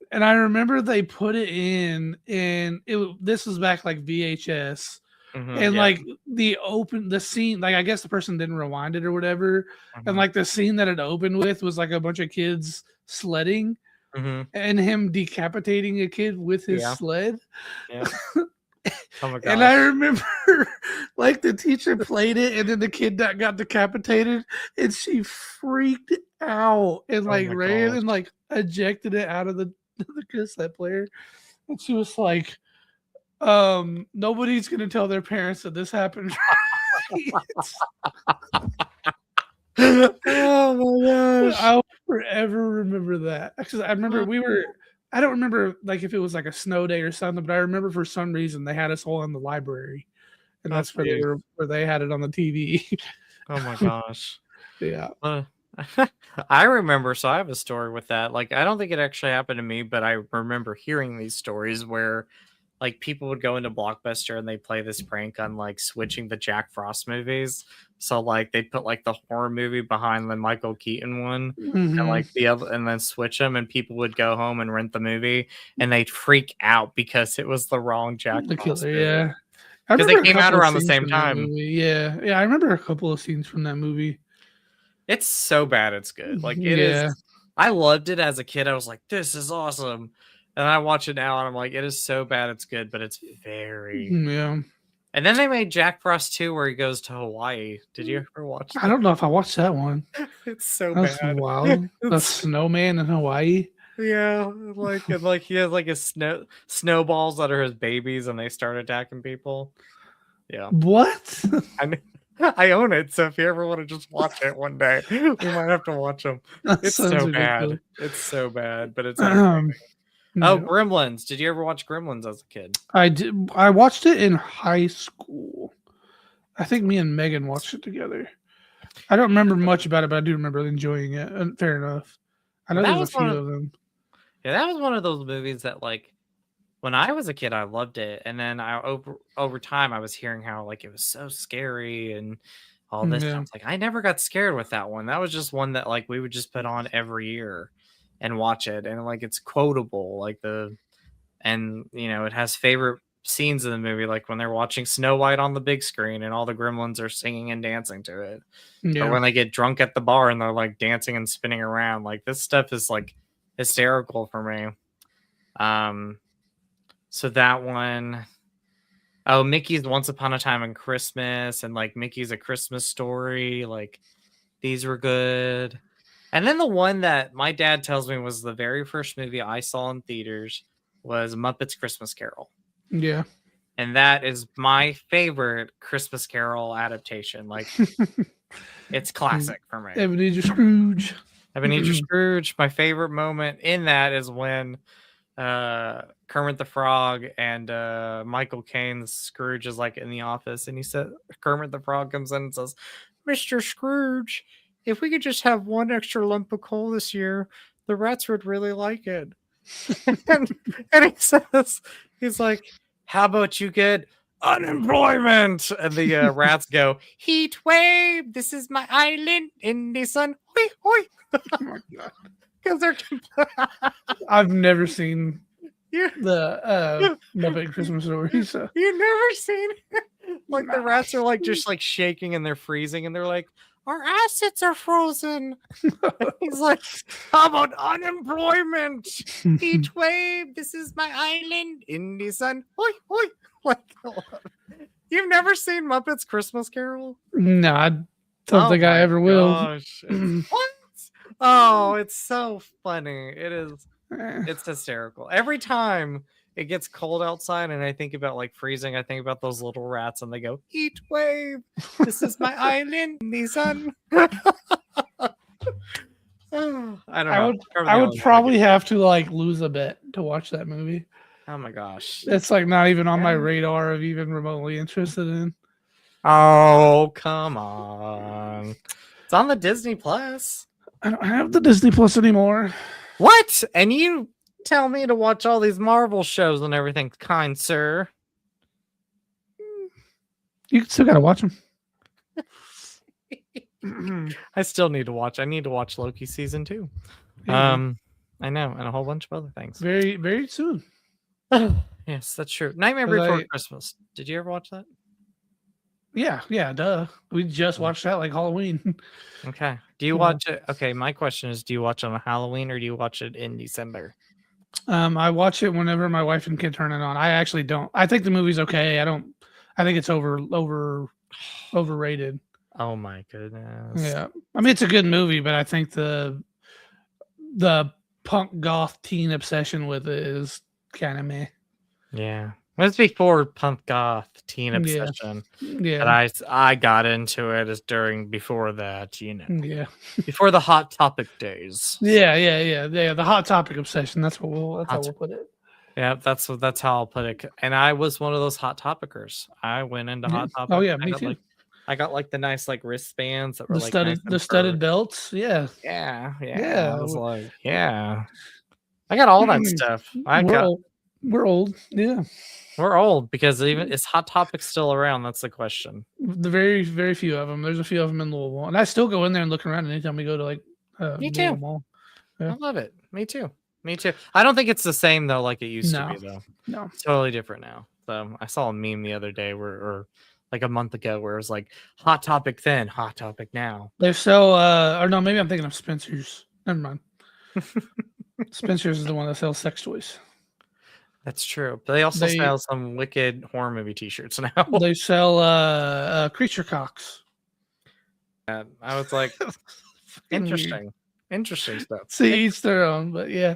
And I remember they put it in, and this was back like VHS. And yeah. like the scene, like I guess the person didn't rewind it or whatever. And like the scene that it opened with was like a bunch of kids sledding and him decapitating a kid with his Yeah. sled. Yeah. Oh my And I gosh. remember like the teacher played it and then the kid that got decapitated and she freaked out and Oh like my ran gosh. and like ejected it out of the cassette player. And she was like, nobody's gonna tell their parents that this happened. Oh my gosh. I'll forever remember that. Because I remember I don't remember like if it was like a snow day or something, but I remember for some reason they had us all in the library. And Oh, that's where they had it on the TV. oh my gosh. Yeah. I remember, so I have a story with that. Like, I don't think it actually happened to me, but I remember hearing these stories where like people would go into Blockbuster and they play this prank on like switching the Jack Frost movies. So like they'd put like the horror movie behind the Michael Keaton one and like the other, and then switch them, and people would go home and rent the movie and they'd freak out because it was the wrong Jack The Frost killer, movie. yeah. Because they came out around the same time. Yeah. Yeah, I remember a couple of scenes from that movie. It's so bad it's good. Like it Yeah. is. I loved it as a kid. I was like, this is awesome. And I watch it now and I'm like, it is so bad it's good, but it's very. Yeah. And then they made Jack Frost 2 where he goes to Hawaii. Did you ever watch that? I don't know if I watched that one. It's so That's bad. wild. The snowman in Hawaii. Yeah, like and like he has like his snowballs that are his babies and they start attacking people. Yeah. What? I own it, so if you ever want to just watch it one day, we might have to watch them. It's so bad. It's so bad, but it's entertaining. Oh, Gremlins. Did you ever watch Gremlins as a kid? I did. I watched it in high school. I think me and Megan watched it together. I don't remember much about it, but I do remember enjoying it. And fair enough. I know there's a few of them. Yeah, that was one of those movies that, like, when I was a kid, I loved it, and then over time, I was hearing how like it was so scary and all this. I was like, I never got scared with that one. That was just one that like we would just put on every year and watch it, and like it's quotable, like and you know it has favorite scenes in the movie, like when they're watching Snow White on the big screen and all the gremlins are singing and dancing to it, or when they get drunk at the bar and they're like dancing and spinning around. Like this stuff is like hysterical for me. So that one, oh, Mickey's Once Upon a Time in Christmas and like Mickey's A Christmas Story, like these were good. And then the one that my dad tells me was the very first movie I saw in theaters was Muppets Christmas Carol. Yeah. And that is my favorite Christmas Carol adaptation. Like it's classic for me. Ebenezer Scrooge. Ebenezer Scrooge. My favorite moment in that is when Kermit the Frog and Michael Caine's Scrooge is like in the office, and he said Kermit the Frog comes in and says, "Mr. Scrooge, if we could just have one extra lump of coal this year, the rats would really like it." and he says, he's like, "How about you get unemployment?" And the rats go, "Heat wave, this is my island in the sun." Hoi, hoi. Oh my God. Because they're I've never seen the Muppet Christmas Story. So you've never seen like the rats are like just like shaking and they're freezing and they're like, "Our assets are frozen." He's like, "How about unemployment? Heat wave, this is my island in the sun." Hoi, hoi. Like, you've never seen Muppets Christmas Carol? No, I don't think I ever will. What? Oh, it's so funny. It is. It's hysterical. Every time it gets cold outside and I think about like freezing, I think about those little rats and they go, "Heat wave, this is my island in the sun." I don't know. I would probably have to like lose a bet to watch that movie. Oh my gosh. It's like not even on my radar of even remotely interested in. Oh, come on. It's on the Disney Plus. I don't have the Disney Plus anymore. What? And you tell me to watch all these Marvel shows and everything, kind sir. You still gotta watch them. I still need to watch. I need to watch Loki season 2. I know, and a whole bunch of other things. Very, very soon. Yes, that's true. Nightmare Before Christmas. Did you ever watch that? Yeah, duh. We just watched that like Halloween. Okay. Do you Yeah. watch it? Okay, my question is, do you watch it on Halloween or do you watch it in December? I watch it whenever my wife and kid turn it on. I actually don't. I think the movie's okay. I think it's overrated. Oh my goodness. Yeah. I mean, it's a good movie, but I think the punk goth teen obsession with it is kind of meh. Yeah. It was before punk goth teen Yeah. obsession. Yeah. But I got into it as before that, Yeah. before the Hot Topic days. Yeah. The hot topic obsession. That's how we'll put it. Yeah, that's how I'll put it. And I was one of those Hot Topicers. I went into Hot Topic. Oh yeah, me too. I got like the nice like wristbands that were the studded belts. Yeah. Yeah. I was like, yeah. I got all that stuff. We're old. Yeah. We're old because even is Hot Topic still around? That's the question. The very, very few of them. There's a few of them in Louisville, and I still go in there and look around anytime we go to like. Me too. Mall. Yeah. I love it. Me too. I don't think it's the same though, like it used to be though. No, it's totally different now. So I saw a meme the other day or like a month ago where it was like Hot Topic then, Hot Topic now. They sell or no, maybe I'm thinking of Spencer's. Never mind. Spencer's is the one that sells sex toys. That's true. But they also sell some wicked horror movie t-shirts now. They sell creature cocks. I was like, interesting. Interesting stuff. See, each their own, but yeah,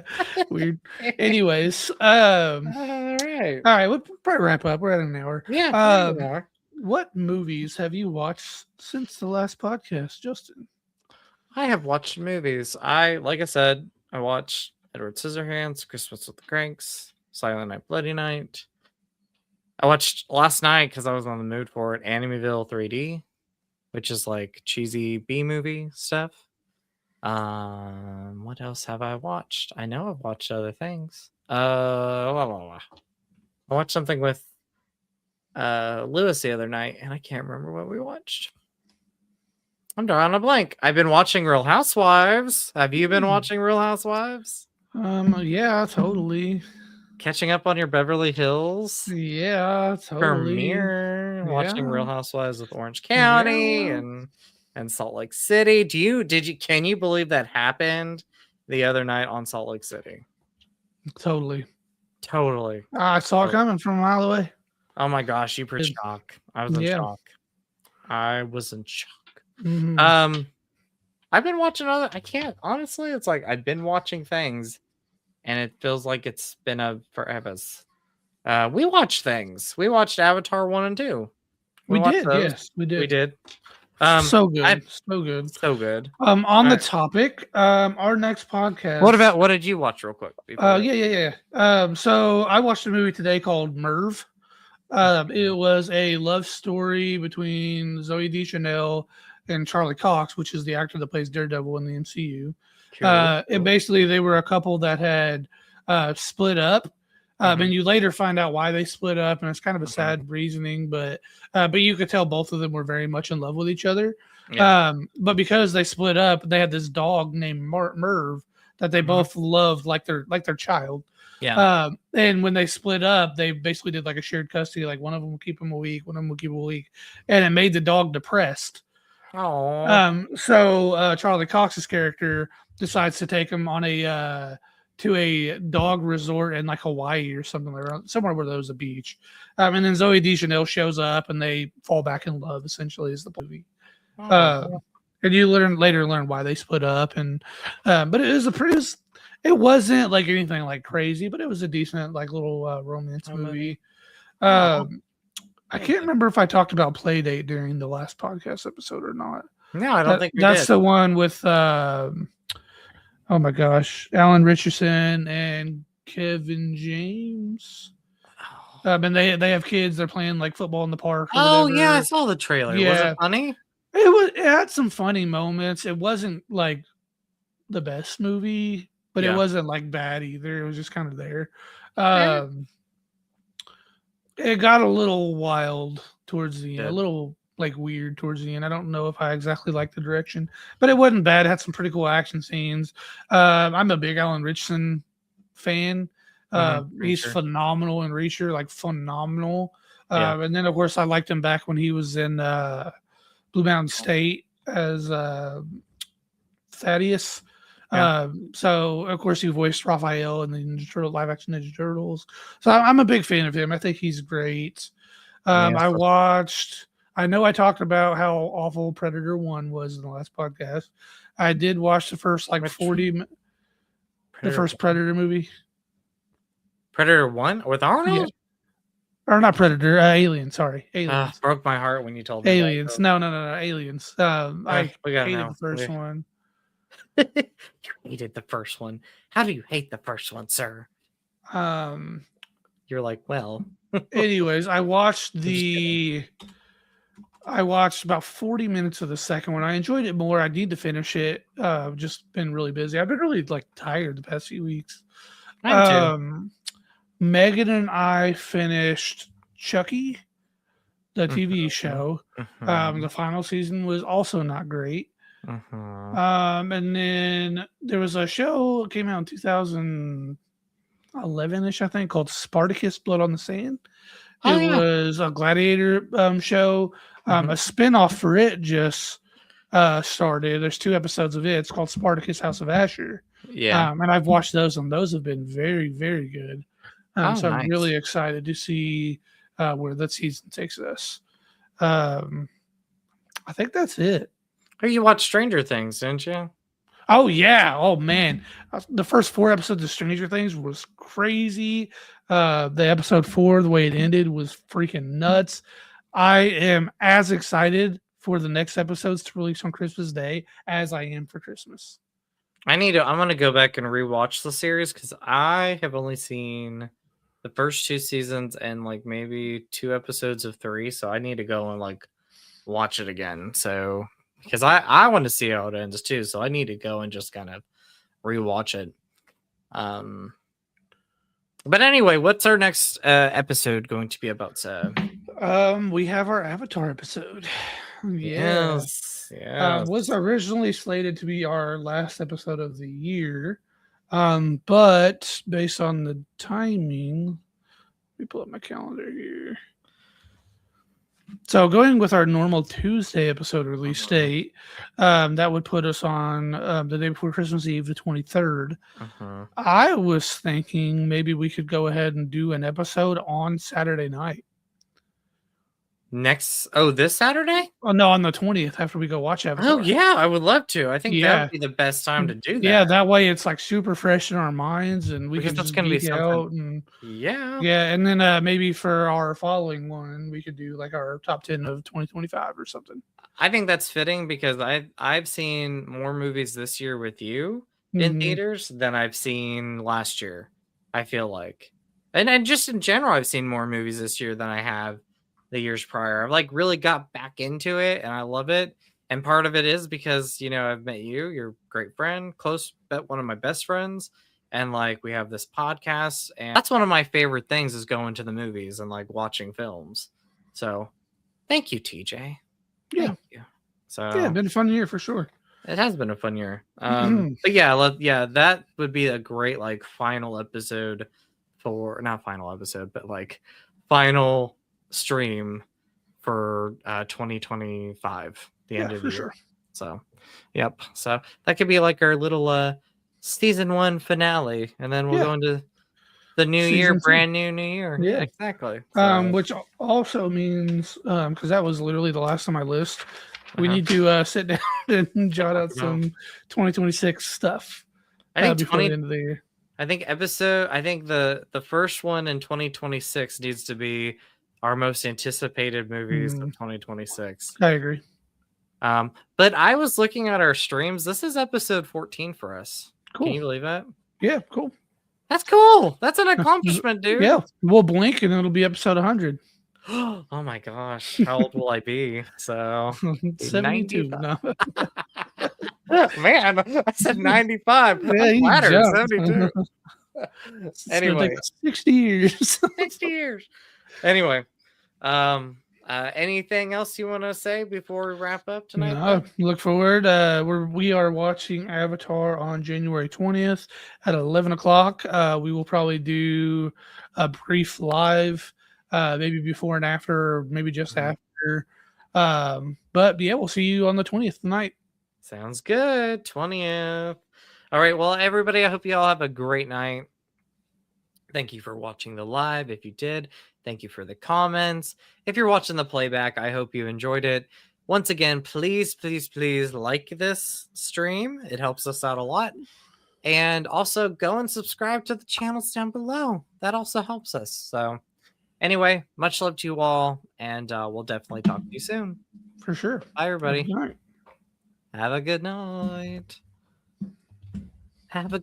weird. Anyways, all right. We'll probably wrap up. We're at an hour. Yeah. What movies have you watched since the last podcast, Justin? I have watched movies. Like I said, I watched Edward Scissorhands, Christmas with the Cranks, Silent Night, Bloody Night. I watched last night because I was on the mood for it, Amityville 3D, which is like cheesy B movie stuff. What else have I watched? I know I've watched other things. I watched something with Lewis the other night, and I can't remember what we watched. I'm drawing a blank. I've been watching Real Housewives. Have you been watching Real Housewives? Yeah, totally. Catching up on your Beverly Hills. Yeah, totally. Premiere. Watching Real Housewives with Orange County and Salt Lake City. Can you believe that happened the other night on Salt Lake City? Totally. I saw it coming from a mile away. Oh my gosh, you were shocked. I was in shock. I was in shock. Mm-hmm. I've been watching honestly, it's like I've been watching things and it feels like it's been a forever. We watched things. We watched Avatar 1 and 2. We did, yes, we did. We did. So good. So good. On the topic, our next podcast. What did you watch real quick? Yeah. So I watched a movie today called Merv. It was a love story between Zooey Deschanel and Charlie Cox, which is the actor that plays Daredevil in the MCU. And basically they were a couple that had split up. And you later find out why they split up, and it's kind of a sad reasoning, but you could tell both of them were very much in love with each other. Yeah. But because they split up, they had this dog named Merv that they both loved like their child. Yeah. And when they split up, they basically did like a shared custody. Like one of them would keep him a week, one of them would keep him a week, and it made the dog depressed. Oh. So Charlie Cox's character decides to take him on to a dog resort in like Hawaii or something like that, somewhere where there was a beach. And then Zooey Deschanel shows up and they fall back in love, essentially, is the movie. And you later learn why they split up. And but it wasn't like anything like crazy, but it was a decent like little romance movie. I can't remember if I talked about Playdate during the last podcast episode or not. No, I don't think we that's did. The one with oh my gosh, Alan Richardson and Kevin James. And they have kids. They're playing like football in the park. Oh yeah, I saw the trailer. Yeah. Was it funny? It had some funny moments. It wasn't like the best movie, but it wasn't like bad either. It was just kind of there. It got a little wild towards the end, a little like weird towards the end. I don't know if I exactly liked the direction, but it wasn't bad. It had some pretty cool action scenes. I'm a big Alan Richardson fan. He's phenomenal in Reacher, like phenomenal. Yeah. And then, of course, I liked him back when he was in Blue Mountain State as Thaddeus. Yeah. So, of course, he voiced Raphael in the live action Ninja Turtles. So, I'm a big fan of him. I think he's great. I know I talked about how awful Predator 1 was in the last podcast. I did watch the first like 40, the first Predator movie. Predator 1 with Arnold? Yeah. Or not Predator, Alien. Sorry, Aliens. Broke my heart when you told me. Aliens. No, Aliens. I hated the first one. You hated the first one. How do you hate the first one, sir? You're like, well. Anyways, I watched about 40 minutes of the second one. I enjoyed it more. I need to finish it. Just been really busy. I've been really like tired the past few weeks. Megan and I finished Chucky, the TV show. The final season was also not great. And then there was a show that came out in 2011-ish, I think, called Spartacus: Blood on the Sand. It was a gladiator show. A spinoff for it just started. There's 2 episodes of it. It's called Spartacus: House of Asher. Yeah. And I've watched those, and those have been very, very good. So nice. I'm really excited to see where that season takes us. I think that's it. Oh, you watched Stranger Things, didn't you? Oh, yeah. Oh, man. The first 4 episodes of Stranger Things was crazy. The episode 4, the way it ended, was freaking nuts. I am as excited for the next episodes to release on Christmas Day as I am for Christmas. I'm going to go back and rewatch the series because I have only seen the first 2 seasons and like maybe 2 episodes of 3. So I need to go and like watch it again. So because I want to see how it ends too. So I need to go and just kind of rewatch it. But anyway, what's our next episode going to be about, Seb? We have our Avatar episode. Yes. Was originally slated to be our last episode of the year. But based on the timing, let me pull up my calendar here. So going with our normal Tuesday episode release date, that would put us on the day before Christmas Eve, the 23rd. I was thinking maybe we could go ahead and do an episode on Saturday night. This Saturday? Oh, no, on the 20th after we go watch Avatar. Oh, yeah, I would love to. I think that would be the best time to do that. Yeah, that way it's like super fresh in our minds and we can just geek out. And, and then maybe for our following one, we could do like our top 10 of 2025 or something. I think that's fitting because I've seen more movies this year with you in theaters than I've seen last year, I feel like. And just in general, I've seen more movies this year than I have the years prior. I've like really got back into it and I love it. And part of it is because, I've met you, you're a great friend, one of my best friends. And like, we have this podcast and that's one of my favorite things is going to the movies and like watching films. So thank you, TJ. Thank you. So yeah, it's been a fun year for sure. It has been a fun year. But that would be a great like final episode not final episode, but like final stream for 2025, the end of the year. Sure. So so that could be like our little season 1 finale, and then we'll go into the new season year, brand new year. Yeah, exactly. So, which also means because that was literally the last on my list, we need to sit down and jot out some 2026 stuff. I think before the end of the year. I think the first one in 2026 needs to be our most anticipated movies of 2026. I agree. But I was looking at our streams. This is episode 14 for us. Cool. Can you believe that? Yeah, cool. That's cool. That's an accomplishment, dude. Yeah, we'll blink and it'll be episode 100. Oh my gosh. How old will I be? So 72. No. Man, I said 95. Yeah, 72. Anyway, 60 years. 60 years. Anyway, anything else you want to say before we wrap up tonight? No, look forward. We are watching Avatar on January 20th at 11 o'clock. We will probably do a brief live maybe before and after, or maybe just after. But yeah, we'll see you on the 20th tonight. Sounds good. 20th. All right. Well, everybody, I hope you all have a great night. Thank you for watching the live. If you did, thank you for the comments. If you're watching the playback, I hope you enjoyed it. Once again, please, please, please like this stream. It helps us out a lot. And also go and subscribe to the channels down below. That also helps us. So anyway, much love to you all. And we'll definitely talk to you soon. For sure. Bye, everybody. Good night. Have a good night. Have a